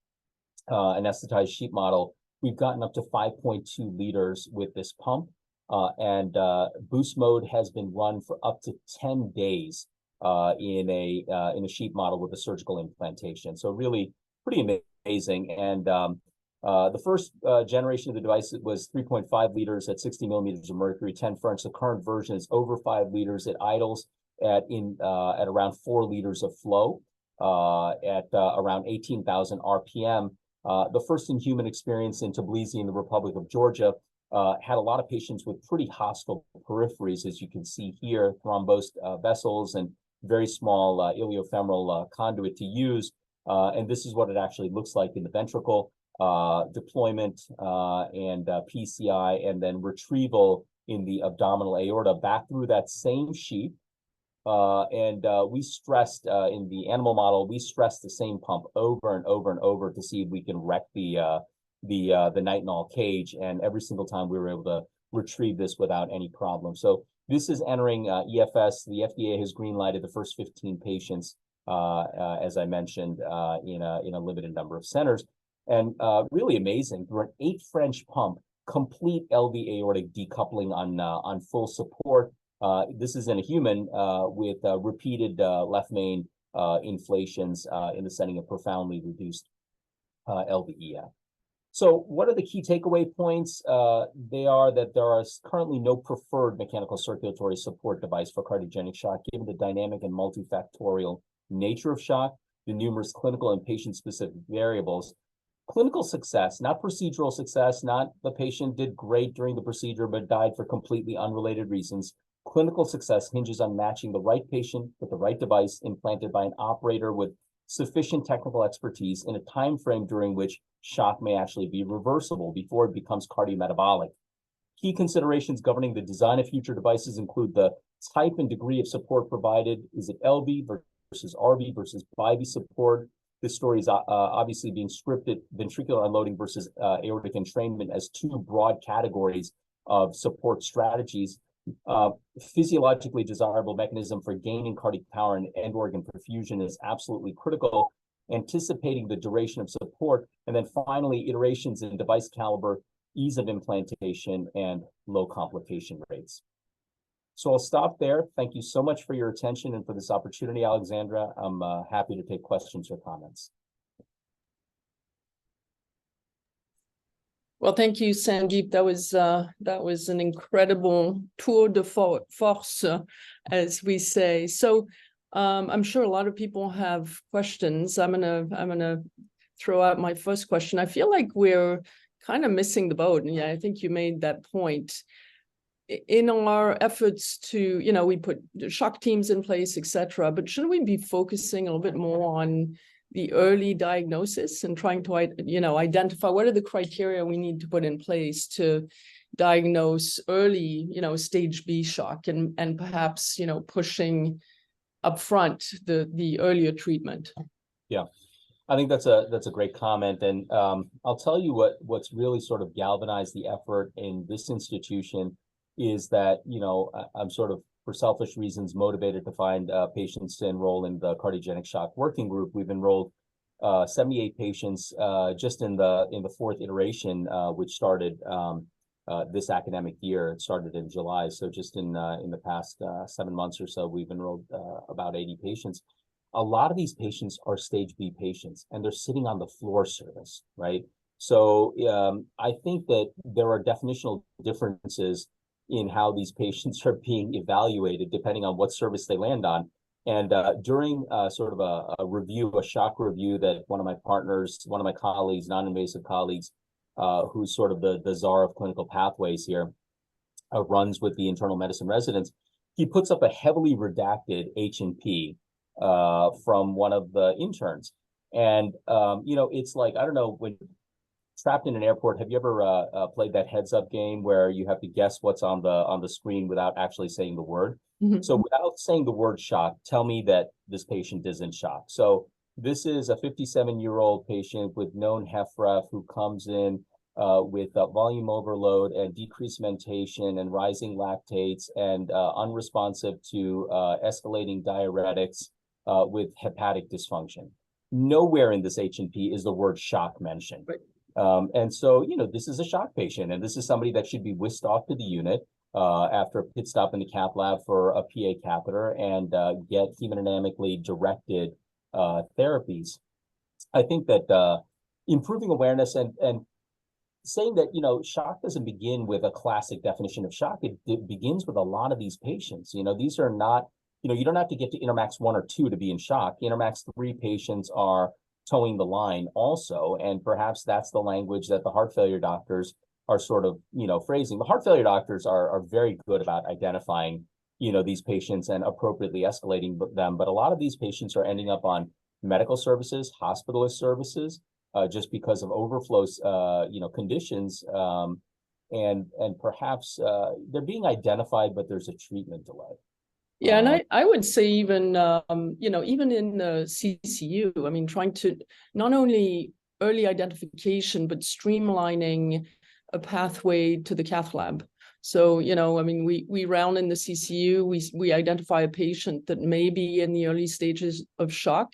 anesthetized sheep model, we've gotten up to 5.2 liters with this pump. And boost mode has been run for up to 10 days in a sheep model with a surgical implantation. So really pretty amazing. And the first generation of the device was 3.5 liters at 60 millimeters of mercury, 10 French. The current version is over 5 liters. It idles at around 4 liters of flow at around 18,000 RPM. The first in human experience in Tbilisi in the Republic of Georgia had a lot of patients with pretty hostile peripheries, as you can see here, thrombosed vessels and very small iliofemoral conduit to use. And this is what it actually looks like in the ventricle, deployment and PCI, and then retrieval in the abdominal aorta back through that same sheath. We stressed in the animal model, we stressed the same pump over and over and over to see if we can wreck the nitinol cage. And every single time we were able to retrieve this without any problem. So this is entering EFS. The FDA has green lighted the first 15 patients, as I mentioned, in a limited number of centers. And really amazing, through an 8 French pump, complete LV aortic decoupling on full support. This is in a human with repeated left main inflations in the setting of profoundly reduced LVEF. So what are the key takeaway points? They are that there are currently no preferred mechanical circulatory support device for cardiogenic shock, given the dynamic and multifactorial nature of shock, the numerous clinical and patient-specific variables. Clinical success, not procedural success, not the patient did great during the procedure but died for completely unrelated reasons. Clinical success hinges on matching the right patient with the right device implanted by an operator with sufficient technical expertise in a time frame during which shock may actually be reversible before it becomes cardiometabolic. Key considerations governing the design of future devices include the type and degree of support provided. Is it LV versus RV versus BIV support? This story is obviously being scripted, ventricular unloading versus aortic entrainment, as 2 broad categories of support strategies. Physiologically desirable mechanism for gaining cardiac power and end organ perfusion is absolutely critical. Anticipating the duration of support, and then finally iterations in device caliber, ease of implantation, and low complication rates. So I'll stop there. Thank you so much for your attention and for this opportunity, Alexandra. I'm happy to take questions or comments. Well, thank you, Sandeep. That was an incredible tour de force, as we say. So I'm sure a lot of people have questions. I'm gonna throw out my first question. I feel like we're kind of missing the boat, and yeah, I think you made that point. In our efforts to, we put shock teams in place, etc., but shouldn't we be focusing a little bit more on the early diagnosis and trying to, identify what are the criteria we need to put in place to diagnose early, stage B shock, and perhaps, pushing upfront the earlier treatment? Yeah, I think that's a great comment, and I'll tell you what's really sort of galvanized the effort in this institution is that I'm sort of, for selfish reasons, motivated to find patients to enroll in the cardiogenic shock working group. We've enrolled 78 patients just in the 4th iteration, which started this academic year. It started in July, so just in the past 7 months or so, we've enrolled about 80 patients. A lot of these patients are stage B patients, and they're sitting on the floor service, right? So I think that there are definitional differences in how these patients are being evaluated depending on what service they land on. And during sort of a shock review that one of my colleagues, non-invasive colleagues, who's sort of the czar of clinical pathways here, runs with the internal medicine residents, he puts up a heavily redacted H&P from one of the interns. And, it's like, I don't know, when trapped in an airport, have you ever played that heads-up game where you have to guess what's on the screen without actually saying the word? Mm-hmm. So without saying the word shock, tell me that this patient is in shock. So this is a 57-year-old patient with known HFrEF who comes in with volume overload and decreased mentation and rising lactates and unresponsive to escalating diuretics with hepatic dysfunction. Nowhere in this H&P is the word shock mentioned. Right. And so, this is a shock patient, and this is somebody that should be whisked off to the unit after a pit stop in the cath lab for a PA catheter and get hemodynamically directed therapies. I think that improving awareness and saying that, shock doesn't begin with a classic definition of shock. It begins with a lot of these patients. These are not you don't have to get to Intermax 1 or 2 to be in shock. Intermax 3 patients are towing the line also, and perhaps that's the language that the heart failure doctors are sort of, phrasing. The heart failure doctors are very good about identifying, these patients and appropriately escalating them. But a lot of these patients are ending up on medical services, hospitalist services, just because of overflows, conditions. And perhaps they're being identified, but there's a treatment delay. Yeah, and I would say even, even in the CCU, I mean, trying to not only early identification, but streamlining a pathway to the cath lab. So, I mean, we round in the CCU, we identify a patient that may be in the early stages of shock.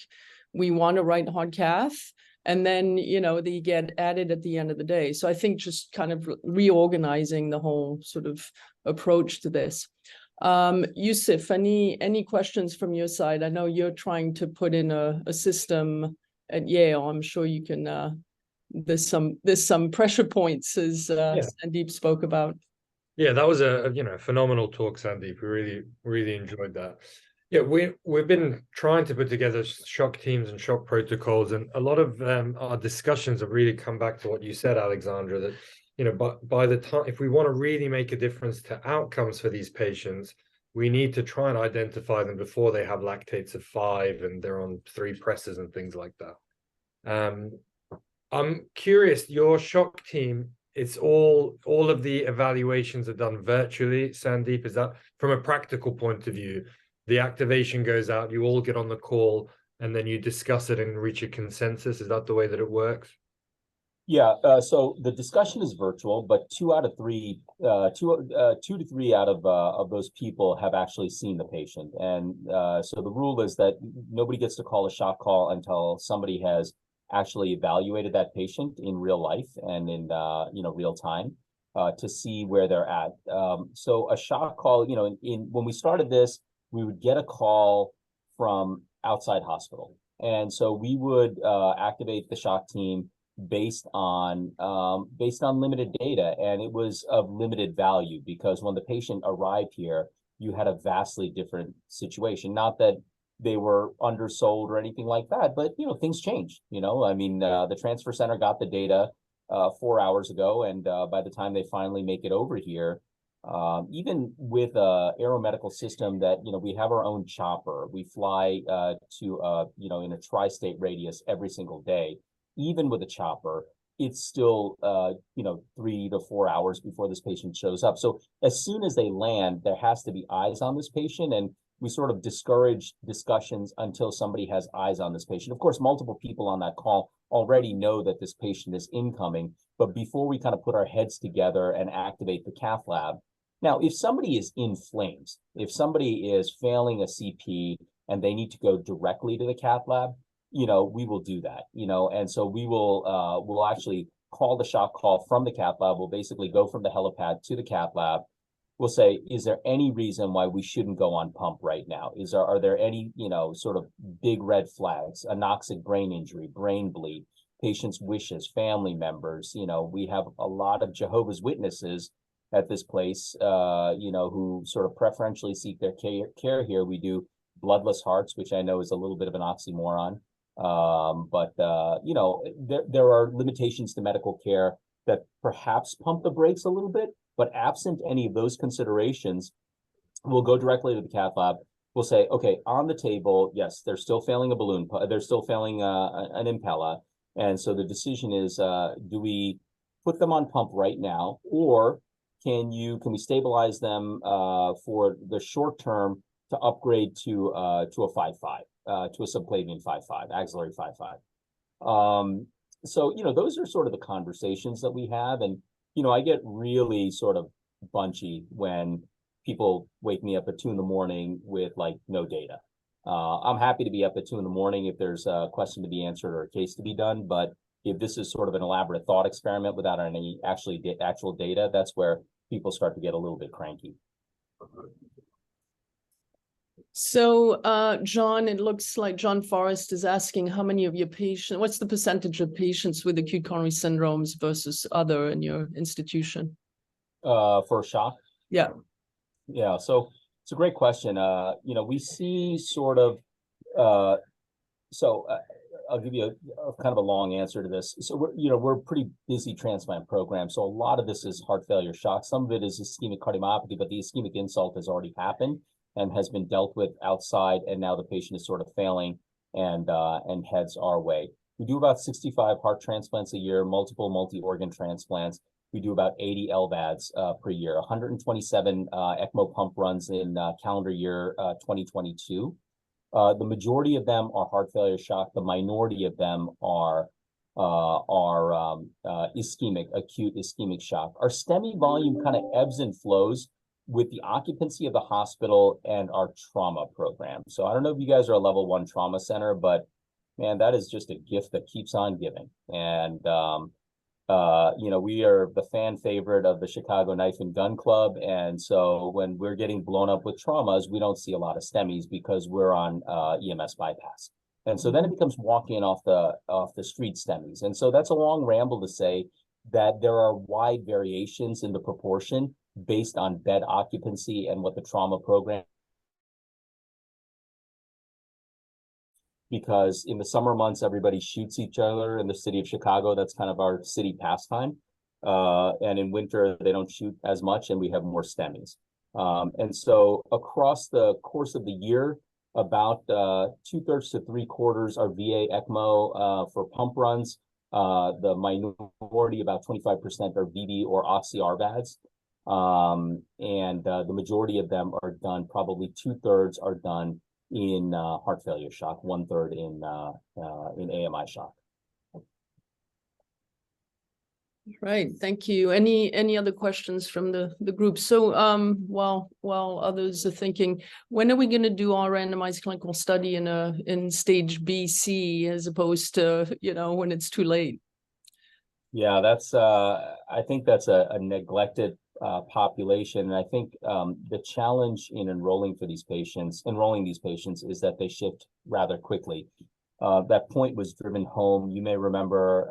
We want to write hard cath, and then, they get added at the end of the day. So I think just kind of reorganizing the whole sort of approach to this. Yusuf, any questions from your side? I know you're trying to put in a system at Yale. I'm sure you can, there's some pressure points as Sandeep spoke about. Yeah, that was a phenomenal talk, Sandeep. We really enjoyed that. Yeah, we've been trying to put together shock teams and shock protocols, and a lot of our discussions have really come back to what you said, Alexandra, that by the time, if we want to really make a difference to outcomes for these patients, we need to try and identify them before they have lactates of 5 and they're on 3 presses and things like that. I'm curious, your shock team, it's all of the evaluations are done virtually, Sandeep. Is that, from a practical point of view, the activation goes out, you all get on the call, and then you discuss it and reach a consensus? Is that the way that it works? Yeah, so the discussion is virtual, but 2 to 3 out of those people have actually seen the patient. And so the rule is that nobody gets to call a shock call until somebody has actually evaluated that patient in real life and in real time to see where they're at. So a shock call, when we started this, we would get a call from outside hospital, and so we would activate the shock team based on limited data, and it was of limited value because when the patient arrived here, you had a vastly different situation. Not that they were undersold or anything like that, but things changed. I mean, the transfer center got the data 4 hours ago, and by the time they finally make it over here, even with a aeromedical system that we have our own chopper, we fly to in a tri-state radius every single day. Even with a chopper, it's still 3 to 4 hours before this patient shows up. So as soon as they land, there has to be eyes on this patient, and we sort of discourage discussions until somebody has eyes on this patient. Of course, multiple people on that call already know that this patient is incoming, but before we kind of put our heads together and activate the cath lab. Now, if somebody is in flames, if somebody is failing a CP and they need to go directly to the cath lab, we will do that, and so we will we'll actually call the shock call from the cath lab. We'll basically go from the helipad to the cath lab. We'll say, is there any reason why we shouldn't go on pump right now? Are there any, sort of big red flags, anoxic brain injury, brain bleed, patient's wishes, family members? We have a lot of Jehovah's Witnesses at this place, who sort of preferentially seek their care here. We do bloodless hearts, which I know is a little bit of an oxymoron. But there are limitations to medical care that perhaps pump the brakes a little bit, but absent any of those considerations, we'll go directly to the cath lab. We'll say, okay, on the table, yes, they're still failing a balloon, they're still failing an Impella. And so the decision is, do we put them on pump right now, or can we stabilize them for the short term to upgrade to a 5.5, to a subclavian 5.5, axillary 5.5. So, those are sort of the conversations that we have. And, I get really sort of bunchy when people wake me up at 2 a.m. with no data. I'm happy to be up at 2 a.m. if there's a question to be answered or a case to be done. But if this is sort of an elaborate thought experiment without any actual data, that's where people start to get a little bit cranky. So, John, it looks like John Forrest is asking how many of your patients, what's the percentage of patients with acute coronary syndromes versus other in your institution? For shock? Yeah. Yeah. So It's a great question. We see sort of, I'll give you a kind of a long answer to this. So we're a pretty busy transplant program. So a lot of this is heart failure shock. Some of it is ischemic cardiomyopathy, but the ischemic insult has already happened and has been dealt with outside. And now the patient is sort of failing and heads our way. We do about 65 heart transplants a year, multiple multi-organ transplants. We do about 80 LVADs per year, 127 ECMO pump runs in calendar year 2022. The majority of them are heart failure shock. The minority of them are ischemic, acute ischemic shock. Our STEMI volume kind of ebbs and flows with the occupancy of the hospital and our trauma program. So I don't know if you guys are a level 1 trauma center, but man, that is just a gift that keeps on giving. And we are the fan favorite of the Chicago Knife and Gun Club. And so when we're getting blown up with traumas, we don't see a lot of STEMIs because we're on EMS bypass. And so then it becomes walking off the street STEMIs. And so that's a long ramble to say that there are wide variations in the proportion based on bed occupancy and what the trauma program. Because in the summer months, everybody shoots each other in the city of Chicago. That's kind of our city pastime. And in winter, they don't shoot as much and we have more STEMIs. And so across the course of the year, about 2/3 to 3/4 are VA ECMO for pump runs. The minority, about 25%, are VD or Oxy RVADs. And the majority of them are done, probably 2/3 are done in heart failure shock, 1/3 in AMI shock. Right, thank you. Any other questions from the group? So while others are thinking, when are we going to do our randomized clinical study in stage BC as opposed to when it's too late? Yeah, that's I think that's a neglected population. And I think the challenge in enrolling these patients is that they shift rather quickly. That point was driven home. You may remember,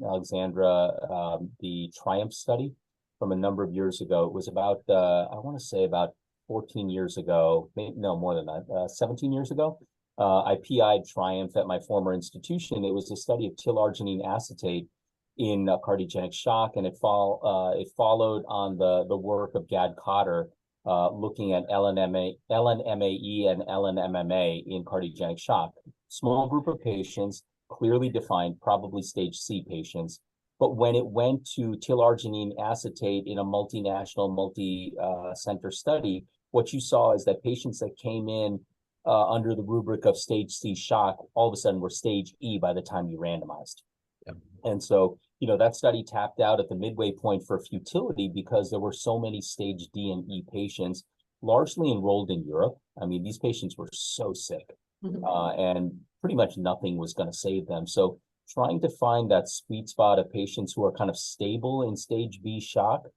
Alexandra, the Triumph study from a number of years ago. It was about, I want to say about 14 years ago, maybe, no, more than that, 17 years ago. I PI'd Triumph at my former institution. It was a study of tilarginine acetate in cardiogenic shock, and it followed on the work of Gad Cotter, looking at LNMAE and LNMMA in cardiogenic shock. Small group of patients, clearly defined, probably stage C patients. But when it went to tilarginine acetate in a multinational, multi-center study, what you saw is that patients that came in under the rubric of stage C shock, all of a sudden were stage E by the time you randomized. Yep. And so, that study tapped out at the midway point for futility because there were so many stage D and E patients, largely enrolled in Europe. I mean, these patients were so sick. Mm-hmm. And pretty much nothing was going to save them. So trying to find that sweet spot of patients who are kind of stable in stage B shock.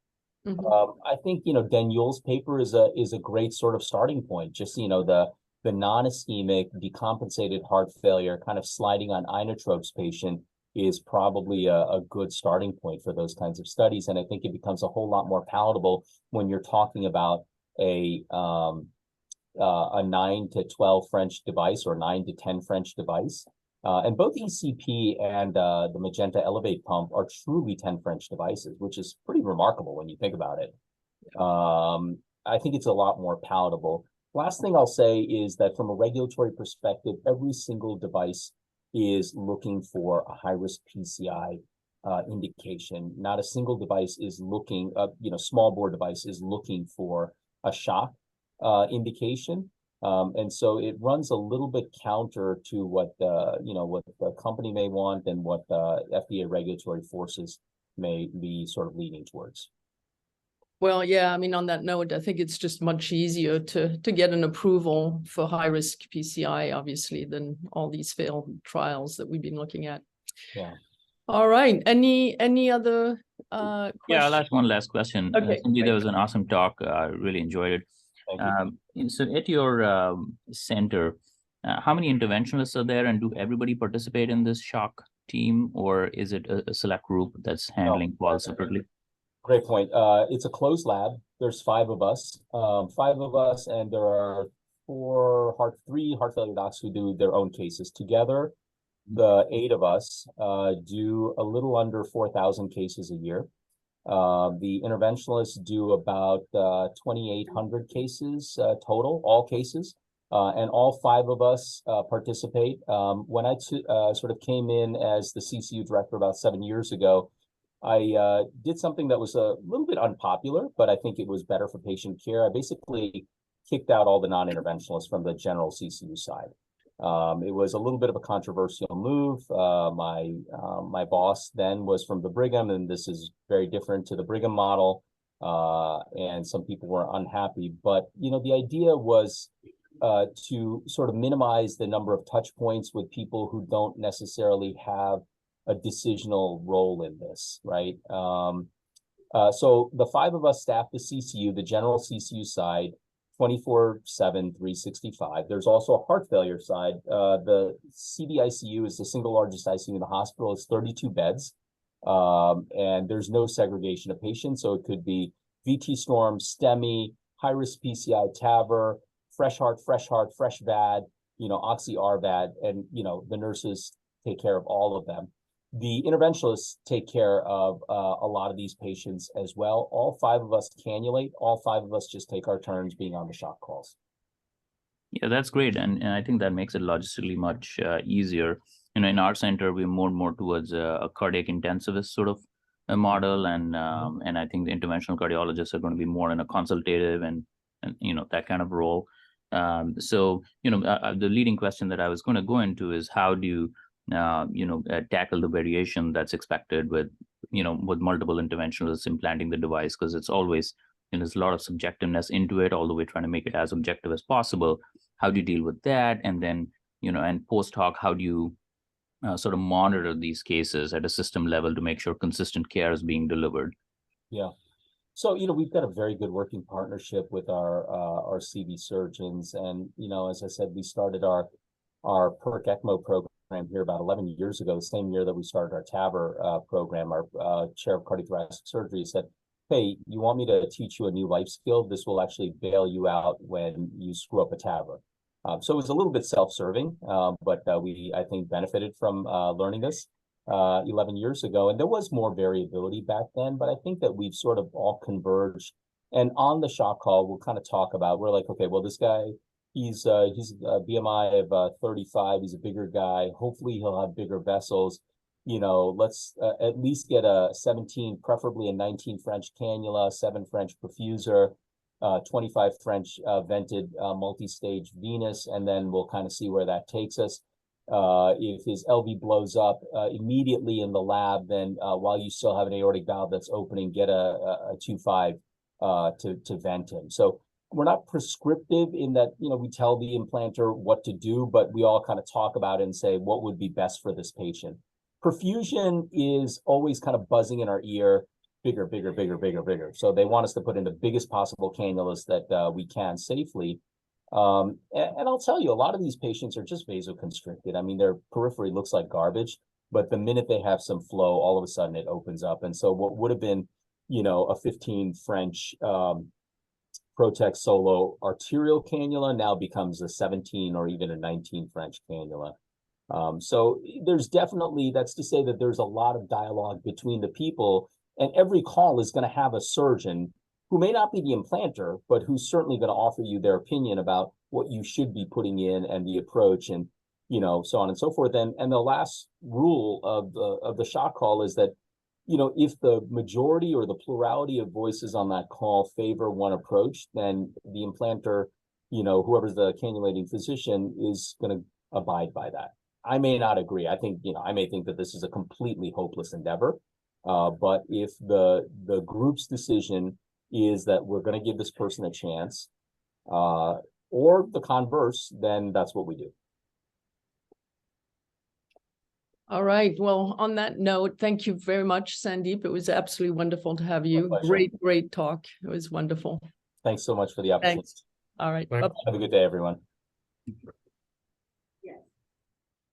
Mm-hmm. I think, Daniel's paper is a great sort of starting point. Just, the non-ischemic decompensated heart failure kind of sliding on inotropes patient is probably a good starting point for those kinds of studies. And I think it becomes a whole lot more palatable when you're talking about a 9 to 12 French device or 9 to 10 French device. And both ECP and the Magenta Elevate pump are truly 10 French devices, which is pretty remarkable when you think about it. I think it's a lot more palatable. Last thing I'll say is that from a regulatory perspective, every single device is looking for a high-risk PCI indication. Not a single device is looking, small bore device is looking for a shock indication. And so it runs a little bit counter to what the company may want and what the FDA regulatory forces may be sort of leaning towards. Well, yeah, I mean, on that note, I think it's just much easier to get an approval for high-risk PCI, obviously, than all these failed trials that we've been looking at. Yeah. All right. Any other questions? Yeah, I'll ask one last question. Okay, Sandeep, that was an awesome talk. I really enjoyed it. Thank you. So at your center, how many interventionalists are there, and do everybody participate in this shock team, or is it a select group that's handling calls separately? Great point. It's a closed lab. There's five of us, and there are three heart failure docs who do their own cases. Together, the 8 of us do a little under 4,000 cases a year. The interventionalists do about 2,800 cases total, all cases, and all 5 of us participate. When I sort of came in as the CCU director about 7 years ago, I did something that was a little bit unpopular, but I think it was better for patient care. I basically kicked out all the non-interventionalists from the general CCU side. It was a little bit of a controversial move. My boss then was from the Brigham, and this is very different to the Brigham model. And some people were unhappy, but the idea was to sort of minimize the number of touch points with people who don't necessarily have a decisional role in this, right? So the 5 of us staff the CCU, the general CCU side, 24/7, 365. There's also a heart failure side. The CVICU is the single largest ICU in the hospital. It's 32 beds, and there's no segregation of patients. So it could be VT storm, STEMI, high-risk PCI, TAVR, fresh heart, fresh VAD, oxy RVAD, and the nurses take care of all of them. The interventionalists take care of a lot of these patients as well. All 5 of us cannulate. All 5 of us just take our turns being on the shock calls. Yeah, that's great. And I think that makes it logistically much easier. In our center, we're more and more towards a cardiac intensivist sort of a model. And I think the interventional cardiologists are going to be more in a consultative and that kind of role. So the leading question that I was going to go into is how do you tackle the variation that's expected with multiple interventionalists implanting the device, because it's always, there's a lot of subjectiveness into it, although we're trying to make it as objective as possible. How do you deal with that? And then, and post hoc, how do you sort of monitor these cases at a system level to make sure consistent care is being delivered? Yeah. So, we've got a very good working partnership with our CV surgeons. And, as I said, we started our PERC ECMO program here about 11 years ago, the same year that we started our TAVR program. Our chair of cardiothoracic surgery said, hey, you want me to teach you a new life skill? This will actually bail you out when you screw up a TAVR. So it was a little bit self-serving, but we, I think, benefited from learning this 11 years ago. And there was more variability back then, but I think that we've sort of all converged. And on the shock call, we'll kind of talk about, we're like, okay, well, this guy, he's a BMI of 35. He's a bigger guy. Hopefully he'll have bigger vessels. Let's at least get a 17, preferably a 19 French cannula, 7 French perfuser, 25 French vented multi-stage venous, and then we'll kind of see where that takes us. If his LV blows up immediately in the lab, then while you still have an aortic valve that's opening, get a 2.5 to vent him. So we're not prescriptive in that, we tell the implanter what to do, but we all kind of talk about it and say, what would be best for this patient? Perfusion is always kind of buzzing in our ear, bigger. So they want us to put in the biggest possible cannulas that we can safely. And I'll tell you, a lot of these patients are just vasoconstricted. I mean, their periphery looks like garbage, but the minute they have some flow, all of a sudden it opens up. And so what would have been, a 15 French Protex Solo arterial cannula now becomes a 17 or even a 19 French cannula. So there's definitely, that's to say that there's a lot of dialogue between the people, and every call is going to have a surgeon who may not be the implanter, but who's certainly going to offer you their opinion about what you should be putting in and the approach, and so on and so forth. And the last rule of the shock call is that if the majority or the plurality of voices on that call favor one approach, then the implanter, whoever's the cannulating physician, is going to abide by that. I may not agree. I think, I may think that this is a completely hopeless endeavor. But if the group's decision is that we're going to give this person a chance, or the converse, then that's what we do. All right. Well, on that note, thank you very much, Sandeep. It was absolutely wonderful to have you. Great talk. It was wonderful. Thanks so much for the opportunity. Thanks. All right. Have a good day, everyone.